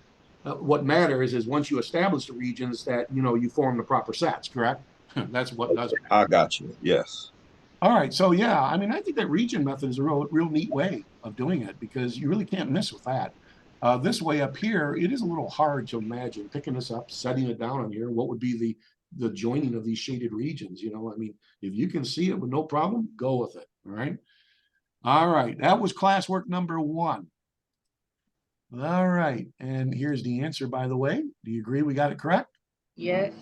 What matters is once you establish the regions that, you form the proper sets, correct? That's what does it. I got you. Yes. All right. So, yeah, I mean, I think that region method is a real neat way of doing it because you really can't miss with that. This way up here, it is a little hard to imagine picking this up, setting it down on here. What would be the joining of these shaded regions? I mean, if you can see it with no problem, go with it. All right. All right. That was classwork number 1. All right. And here's the answer, by the way. Do you agree we got it correct? Yes.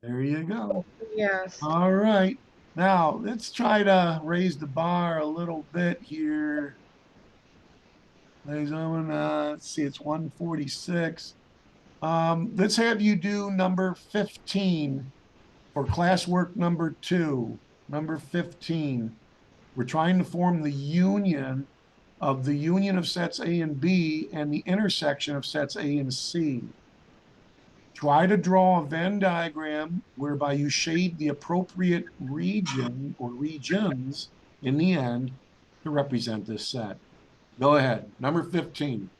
There you go. Yes. All right. Now, let's try to raise the bar a little bit here. Ladies and gentlemen, let's see, it's 146. Let's have you do number 15 for classwork number 2. Number 15. We're trying to form the union of sets A and B and the intersection of sets A and C. Try to draw a Venn diagram whereby you shade the appropriate region or regions in the end to represent this set. Go ahead, number 15.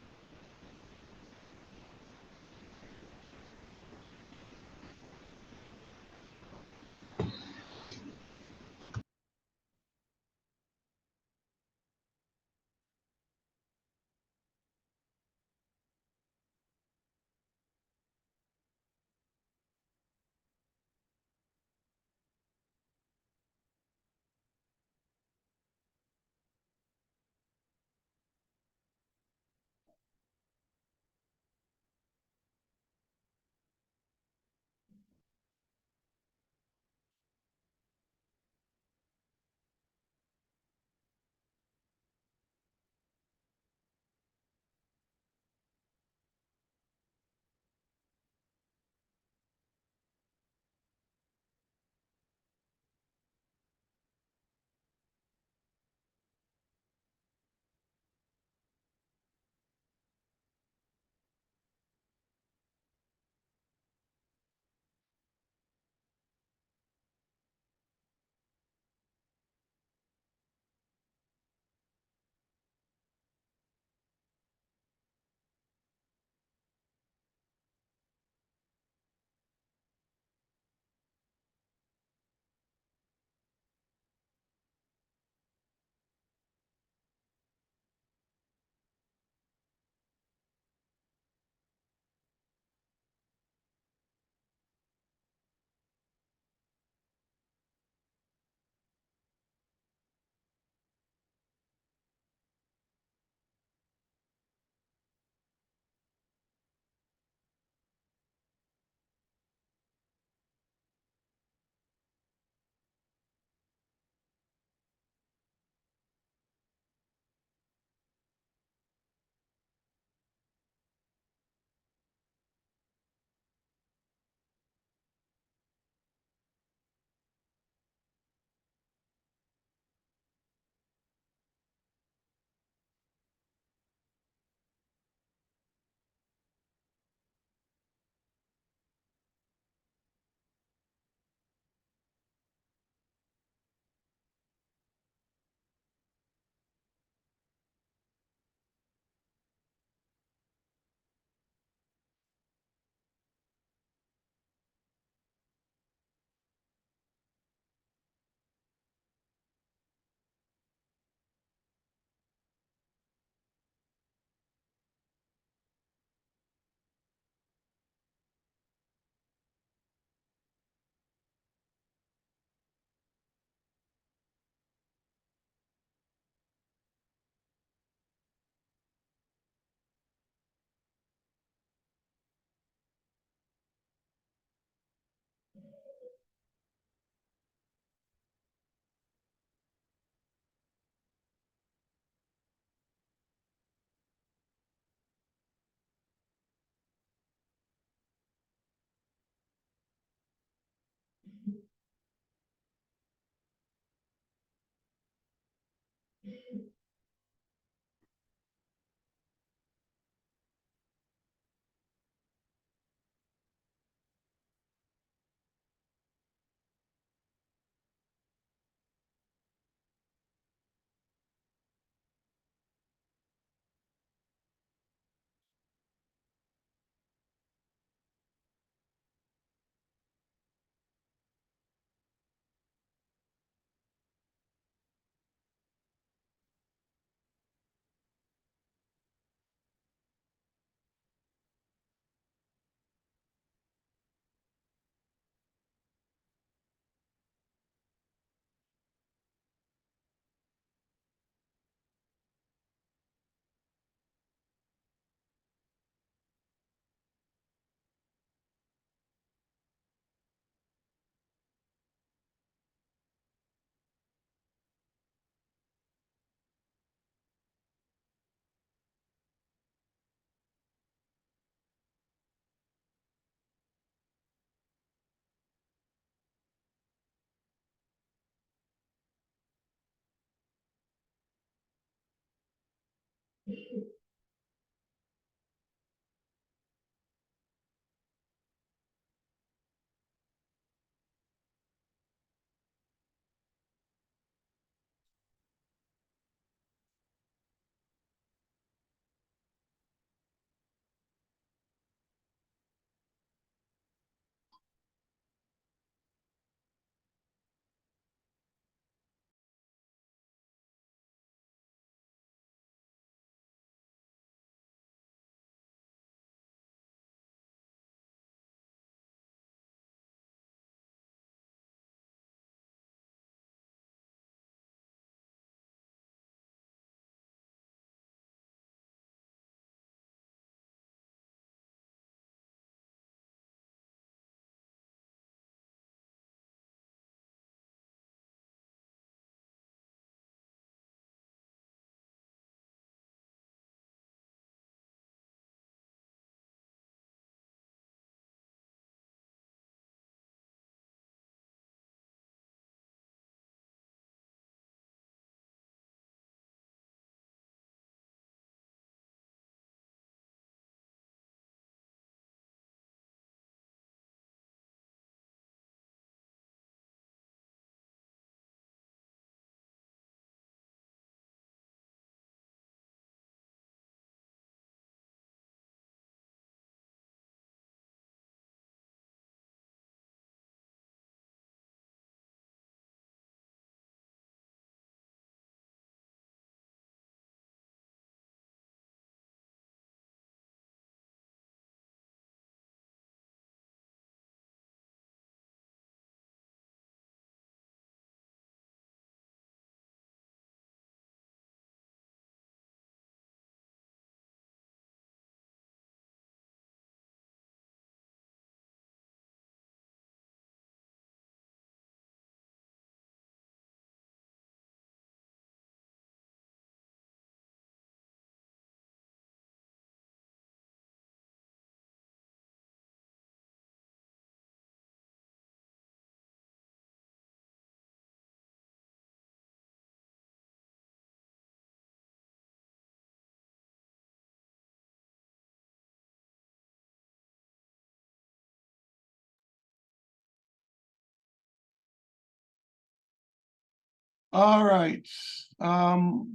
All right,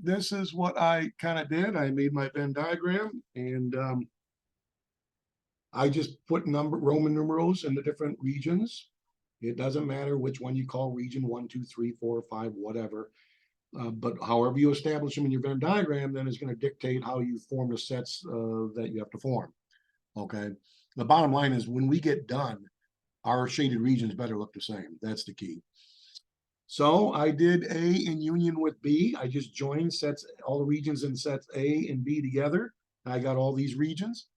this is what I kind of did. I made my Venn diagram and I just put Roman numerals in the different regions. It doesn't matter which one you call region 1, 2, 3, 4, 5, whatever. But however you establish them in your Venn diagram, then is going to dictate how you form the sets that you have to form. Okay. The bottom line is when we get done, our shaded regions better look the same. That's the key. So I did A in union with B. I just joined sets, all the regions in sets A and B together. I got all these regions.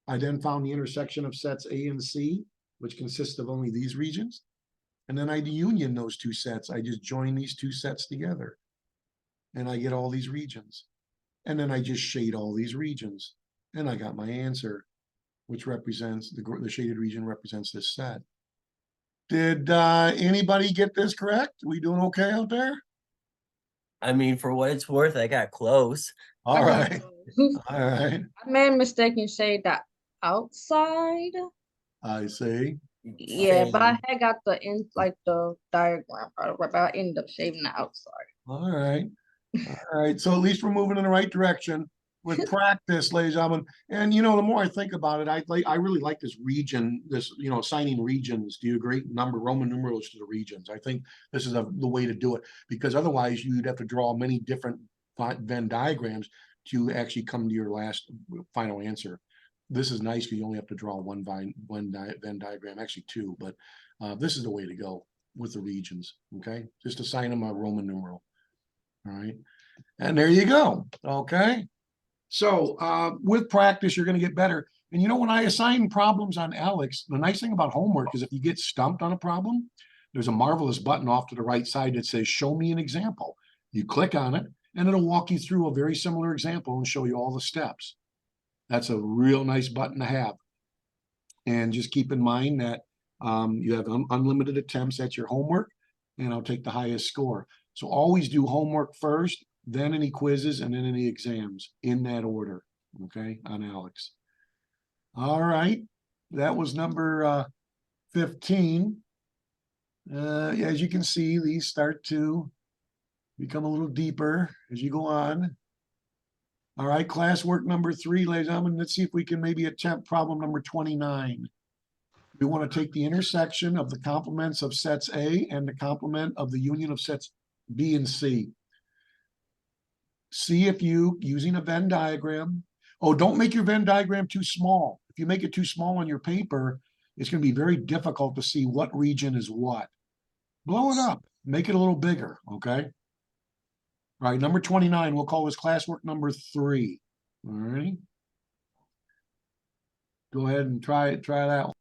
I then found the intersection of sets A and C, which consists of only these regions. And then I union those two sets. I just join these two sets together. And I get all these regions. And then I just shade all these regions. And I got my answer, which represents, the shaded region represents this set. Did anybody get this correct? We doing okay out there? I mean, for what it's worth, I got close. All I got right. those. All right. I made a mistake and shade the outside. I see. Yeah, but I Same. had got the in like the diagram, but I ended up shaving the outside. All right. All right. So at least we're moving in the right direction with practice, ladies and gentlemen. And you know, the more I think about it, I really like this region, assigning regions. Do you agree? Roman numerals to the regions. I think this is the way to do it, because otherwise you'd have to draw many different Venn diagrams to actually come to your last final answer. This is nice because you only have to draw one Venn diagram, actually two, but this is the way to go with the regions. Okay, just assign them a Roman numeral. All right, and there you go. Okay, so with practice, you're going to get better. And you know, when I assign problems on Alex, the nice thing about homework is if you get stumped on a problem, there's a marvelous button off to the right side that says "Show me an example." You click on it, and it'll walk you through a very similar example and show you all the steps. That's a real nice button to have. And just keep in mind that you have unlimited attempts at your homework, and I'll take the highest score. So always do homework first, then any quizzes, and then any exams in that order, okay, on Alex. All right, that was number 15. As you can see, these start to become a little deeper as you go on. All right, classwork number 3, ladies and gentlemen. Let's see if we can maybe attempt problem number 29. We want to take the intersection of the complements of sets A and the complement of the union of sets B and C. See if you, using a Venn diagram, don't make your Venn diagram too small. If you make it too small on your paper, it's going to be very difficult to see what region is what. Blow it up, make it a little bigger, okay? All right, number 29, we'll call this classwork number 3. All right. Go ahead and try that one.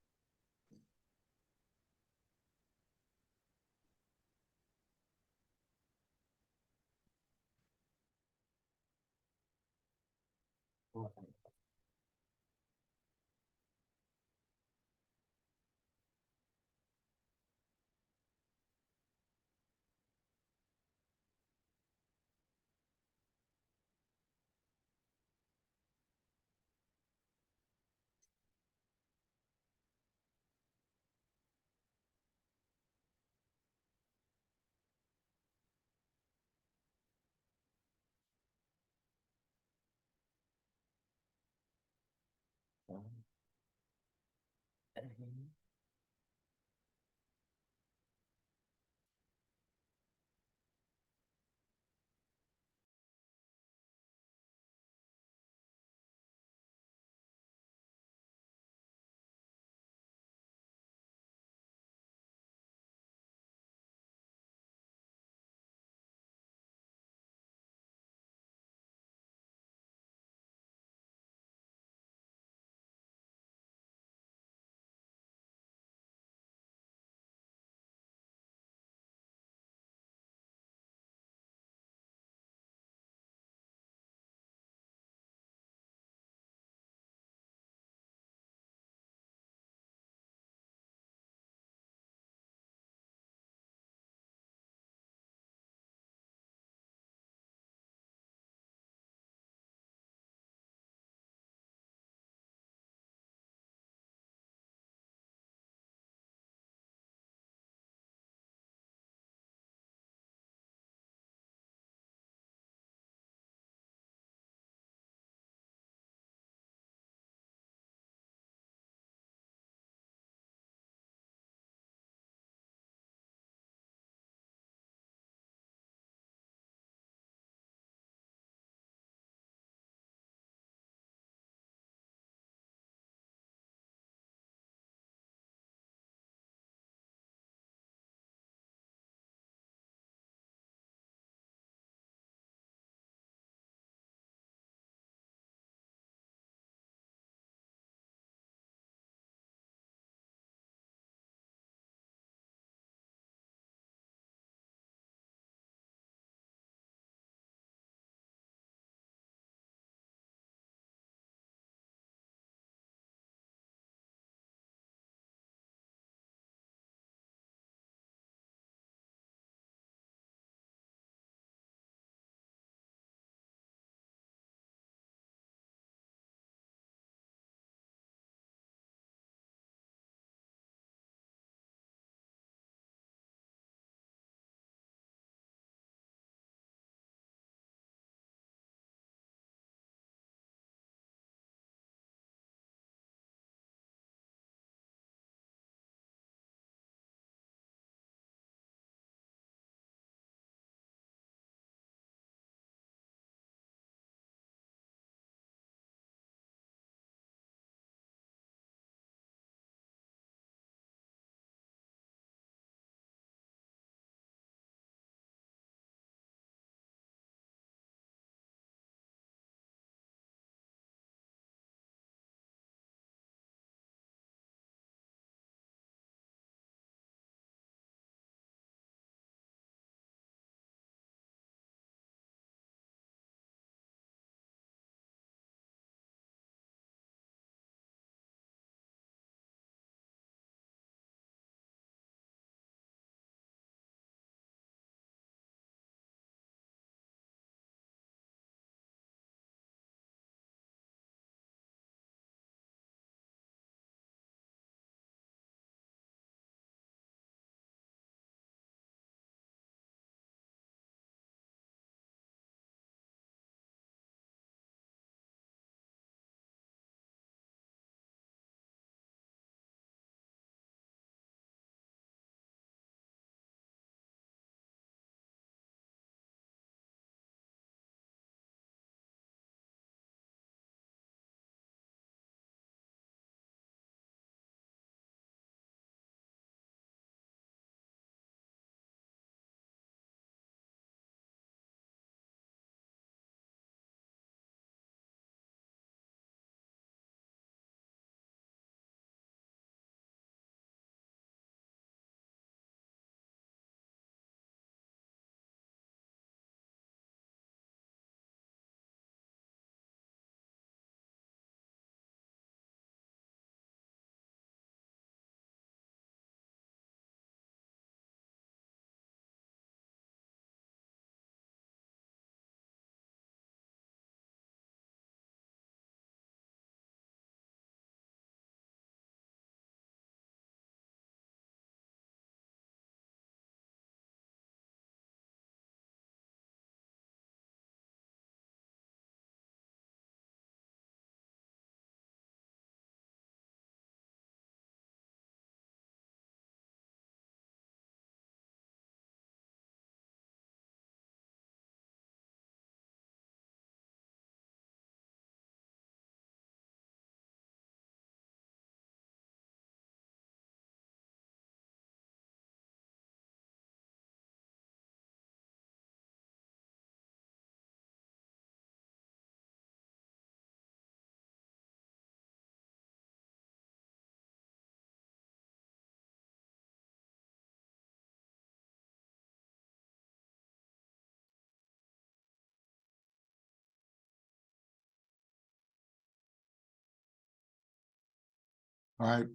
All right.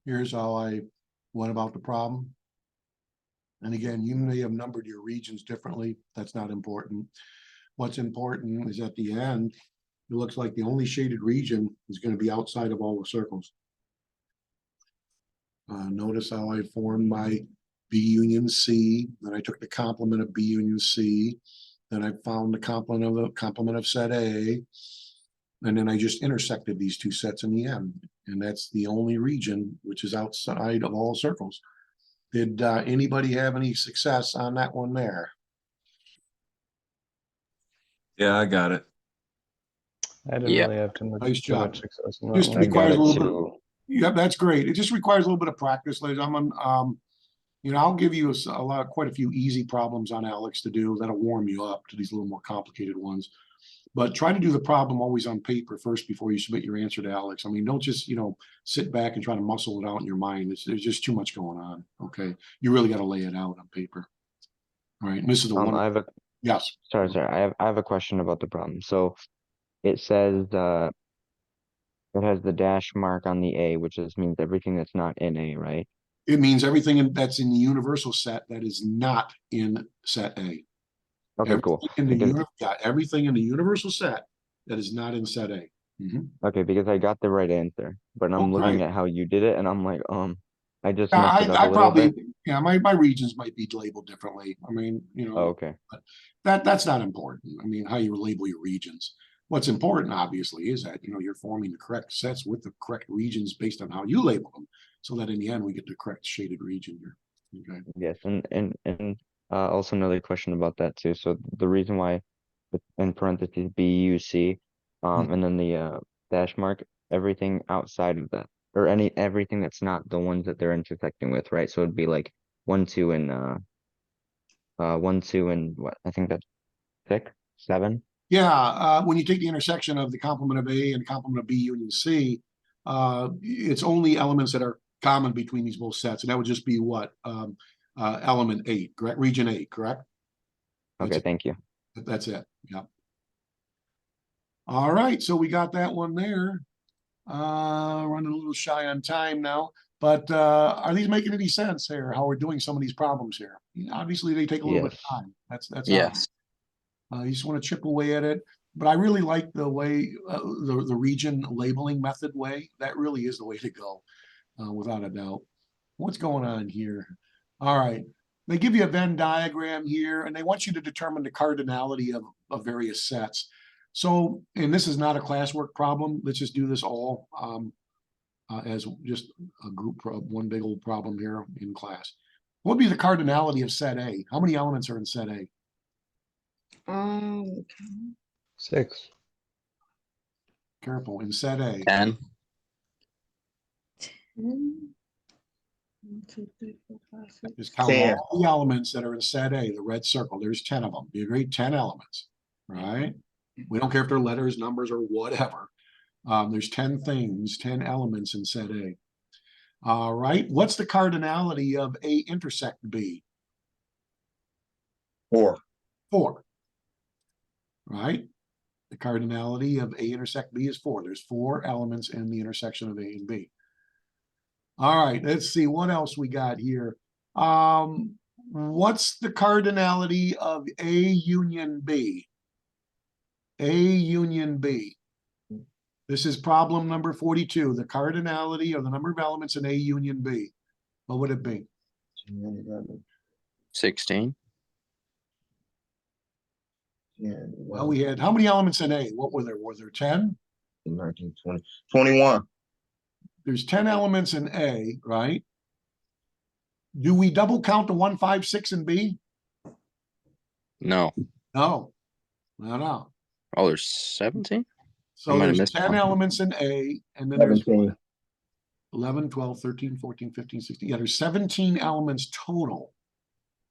Here's how I went about the problem. And again, you may have numbered your regions differently. That's not important. What's important is at the end, it looks like the only shaded region is going to be outside of all the circles. Notice how I formed my B union C, then I took the complement of B union C, then I found the complement of set A, and then I just intersected these two sets in the end. And that's the only region which is outside of all circles. Did anybody have any success on that one there? Yeah, I got it. I didn't Yeah. really have too much, Nice too job. much success in that Just one. I got requires it a little bit. too. Yeah, that's great. It just requires a little bit of practice, ladies and gentlemen. You know, I'll give you quite a few easy problems on Alex to do. That'll warm you up to these little more complicated ones. But try to do the problem always on paper first before you submit your answer to Alex. I mean, don't just, sit back and try to muscle it out in your mind. There's just too much going on. Okay. You really got to lay it out on paper. All right. And this is the one. I have a Yes. sorry. I have a question about the problem. So it says it has the dash mark on the A, which means everything that's not in A, right? It means everything that's in the universal set that is not in set A. Okay, cool. Everything in the universal set that is not in set A. Mhm. Okay, because I got the right answer, but I'm looking great. at how you did it, and I'm like, I just Yeah, messed it up a I little probably, bit. yeah, my regions might be labeled differently. I mean, Oh, okay. but that's not important. I mean, how you label your regions. What's important, obviously, is that, you're forming the correct sets with the correct regions based on how you label them, so that in the end, we get the correct shaded region here. Okay. Yes, and also another question about that too. So the reason why it's in parentheses BUC, and then the dash mark, everything outside of that, or everything that's not the ones that they're intersecting with, right? So it'd be like 1, 2, and 1, 2, and what? I think that's 6, 7. Yeah, when you take the intersection of the complement of A and the complement of B union C, it's only elements that are common between these both sets, and that would just be what? Element 8, correct? Region 8, correct? Okay, thank you. That's it. Yeah. All right, so we got that one there. Running a little shy on time now, but are these making any sense here? How we're doing some of these problems here? Obviously, they take a little bit of time. That's Yes. you just want to chip away at it. But I really like the way the region labeling method way. That really is the way to go, without a doubt. What's going on here? All right. They give you a Venn diagram here, and they want you to determine the cardinality of various sets. So, and this is not a classwork problem. Let's just do this all as just a group, one big old problem here in class. What would be the cardinality of set A? How many elements are in set A? 6. Careful, in set A. 10. 1, 2, 3, 4, 5, 6. Just count 10. all the elements that are in set A, the red circle. There's 10 of them. You agree? 10 elements, right? We don't care if they're letters, numbers, or whatever. There's 10 things, 10 elements in set A. All right. What's the cardinality of A intersect B? 4. 4. Right? The cardinality of A intersect B is 4. There's 4 elements in the intersection of A and B. All right, let's see what else we got here. What's the cardinality of A union B? A union B. This is problem number 42. The cardinality of the number of elements in A union B. What would it be? 16. Well, we had how many elements in A? What were there? Were there 10? 19, 20, 21. There's 10 elements in A, right? Do we double count the 1, 5, 6 in B? No. No. No. Oh, there's 17? So might have there's missed 10 one. elements in A, and then there's 17. 11, 12, 13, 14, 15, 16. Yeah, there's 17 elements total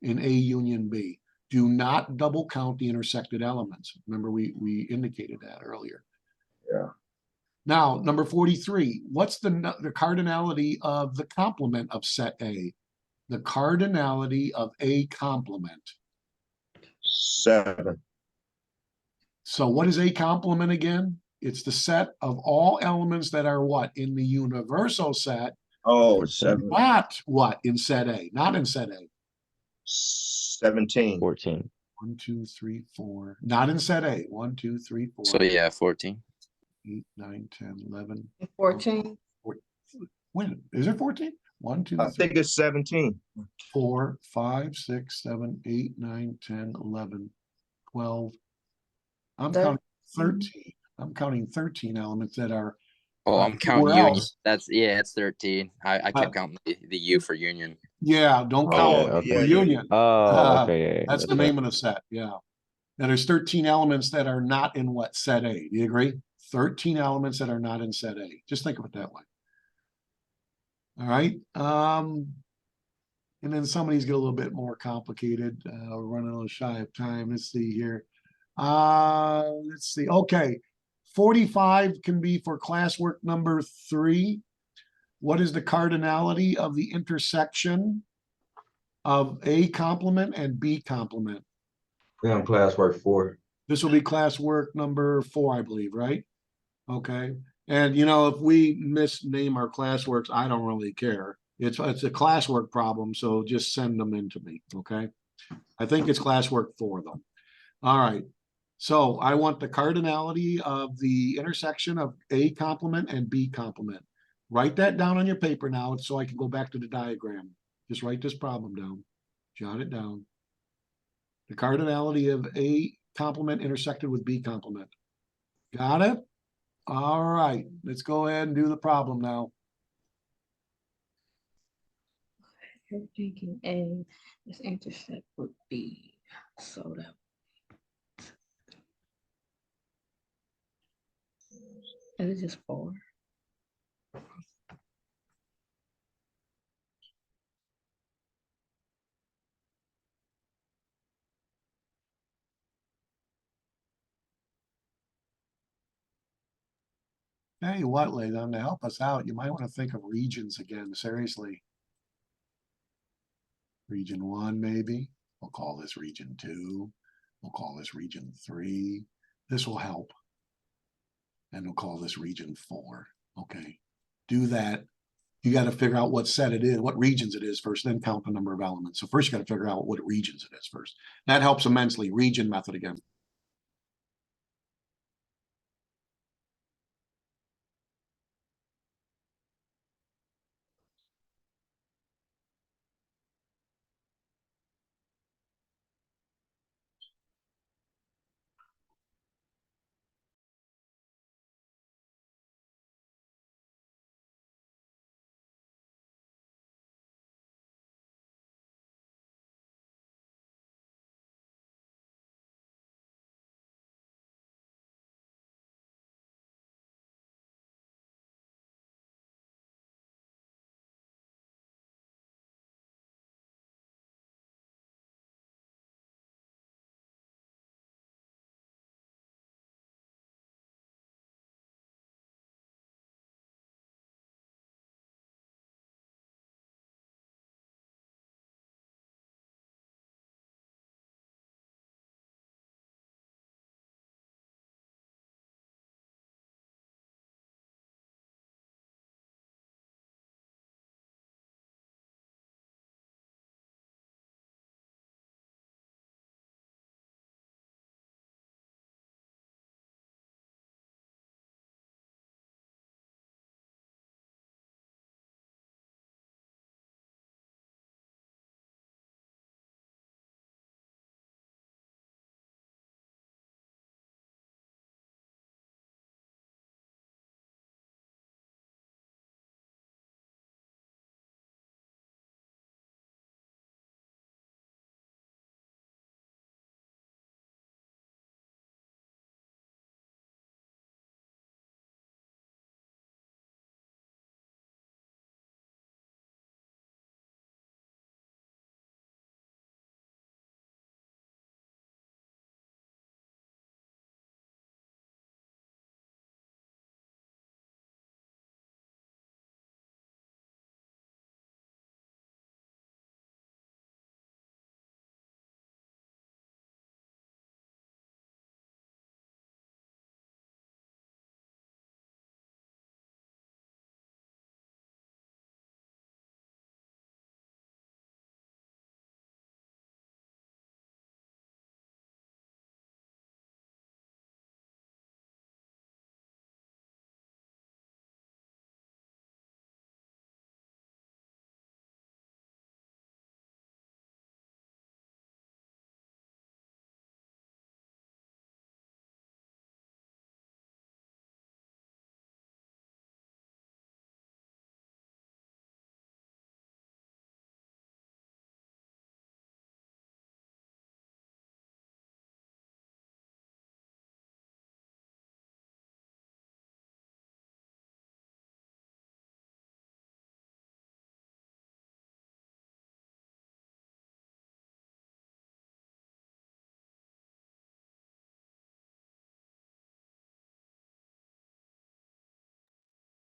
in A union B. Do not double count the intersected elements. Remember, we indicated that earlier. Yeah. Now, number 43, what's the cardinality of the complement of set A? The cardinality of A complement. 7. So what is A complement again? It's the set of all elements that are what? In the universal set, Oh, 7, not what? In set A, not in set A. 17. 14. 1, 2, 3, 4. Not in set A. 1, 2, 3, 4. So yeah, 14. 8, 9, 10, 11. And 14. When is it 14? 1, 2, I 3, think it's 17. 4, 5, 6, 7, 8, 9, 10, 11, 12. I'm counting 13. I'm counting 13 elements that are Oh, I'm counting where union. else? That's yeah, it's 13. I Uh, kept counting the U for union. Yeah, don't Oh, count yeah, Oh, okay. yeah, for yeah, union. Oh, okay, yeah, That's the right. name of the set. Yeah. Now there's 13 elements that are not in what? Set A. Do you agree? 13 elements that are not in set A. Just think of it that way. All right. And then some of these get a little bit more complicated. We're running a little shy of time. Let's see here. Let's see. Okay. 45 can be for classwork number 3. What is the cardinality of the intersection of A complement and B complement? We on classwork 4. This will be classwork number 4, I believe, right? Okay. And if we misname our classworks, I don't really care. It's a classwork problem, so just send them in to me, okay? I think it's classwork 4 though. All right. So I want the cardinality of the intersection of A complement and B complement. Write that down on your paper now so I can go back to the diagram. Just write this problem down. Jot it down. The cardinality of A complement intersected with B complement. Got it? All right. Let's go ahead and do the problem now. You're thinking A is intersect with B. So that and it's just 4. Tell you what, Leland, to help us out, you might want to think of regions again, seriously. Region 1, maybe. We'll call this region 2. We'll call this region 3. This will help. And we'll call this region 4. Okay. Do that. You got to figure out what set it is, what regions it is first, then count the number of elements. So first you got to figure out what regions it is first. That helps immensely. Region method again.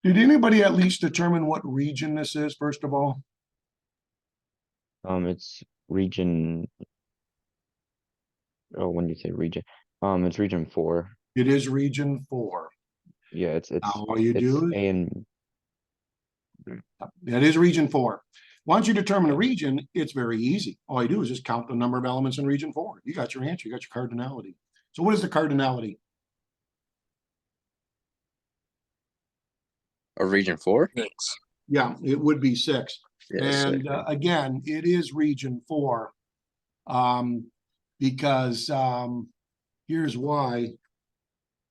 Did anybody at least determine what region this is, first of all? It's region. Oh, when you say region, it's region 4. It is region 4. Yeah, it's Now, all you it's do is A and that is region 4. Once you determine a region, it's very easy. All you do is just count the number of elements in region 4. You got your answer. You got your cardinality. So what is the cardinality? Or region 4? Yeah, it would be 6. Yeah, And again, it is region 4. Because here's why.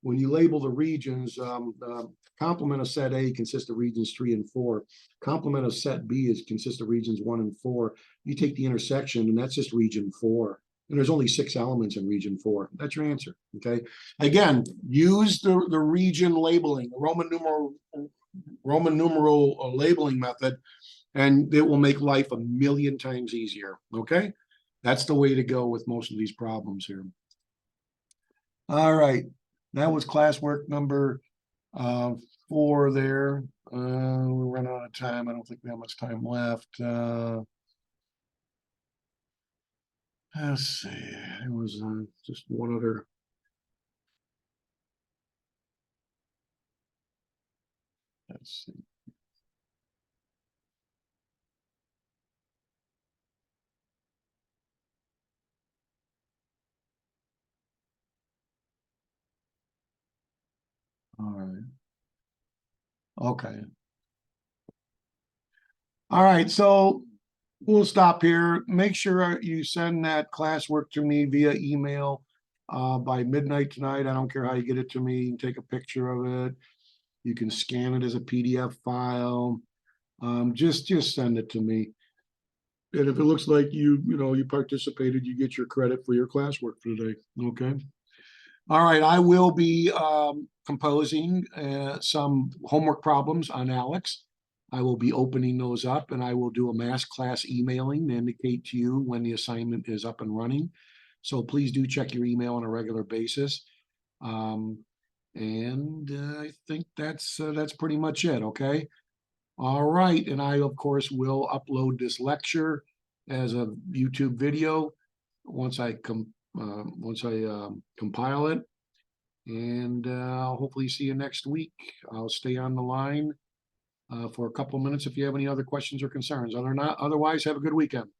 When you label the regions, complement of set A consists of regions 3 and 4. Complement of set B consists of regions 1 and 4. You take the intersection, and that's just region 4. And there's only 6 elements in region 4. That's your answer. Okay. Again, use the region labeling, the Roman numeral labeling method, and it will make life a million times easier. Okay. That's the way to go with most of these problems here. All right. That was classwork number 4 there. We ran out of time. I don't think we have much time left. Let's see. It was just one other. Let's see. All right. Okay. All right. So we'll stop here. Make sure you send that classwork to me via email by midnight tonight. I don't care how you get it to me. You can take a picture of it. You can scan it as a PDF file. Just send it to me. And if it looks like you participated, you get your credit for your classwork for today. Okay. All right. I will be composing some homework problems on Alex. I will be opening those up, and I will do a mass class emailing to indicate to you when the assignment is up and running. So please do check your email on a regular basis. And I think that's pretty much it. Okay. All right. And I, of course, will upload this lecture as a YouTube video once I compile it. And I'll hopefully see you next week. I'll stay on the line for a couple of minutes if you have any other questions or concerns. Otherwise, have a good weekend.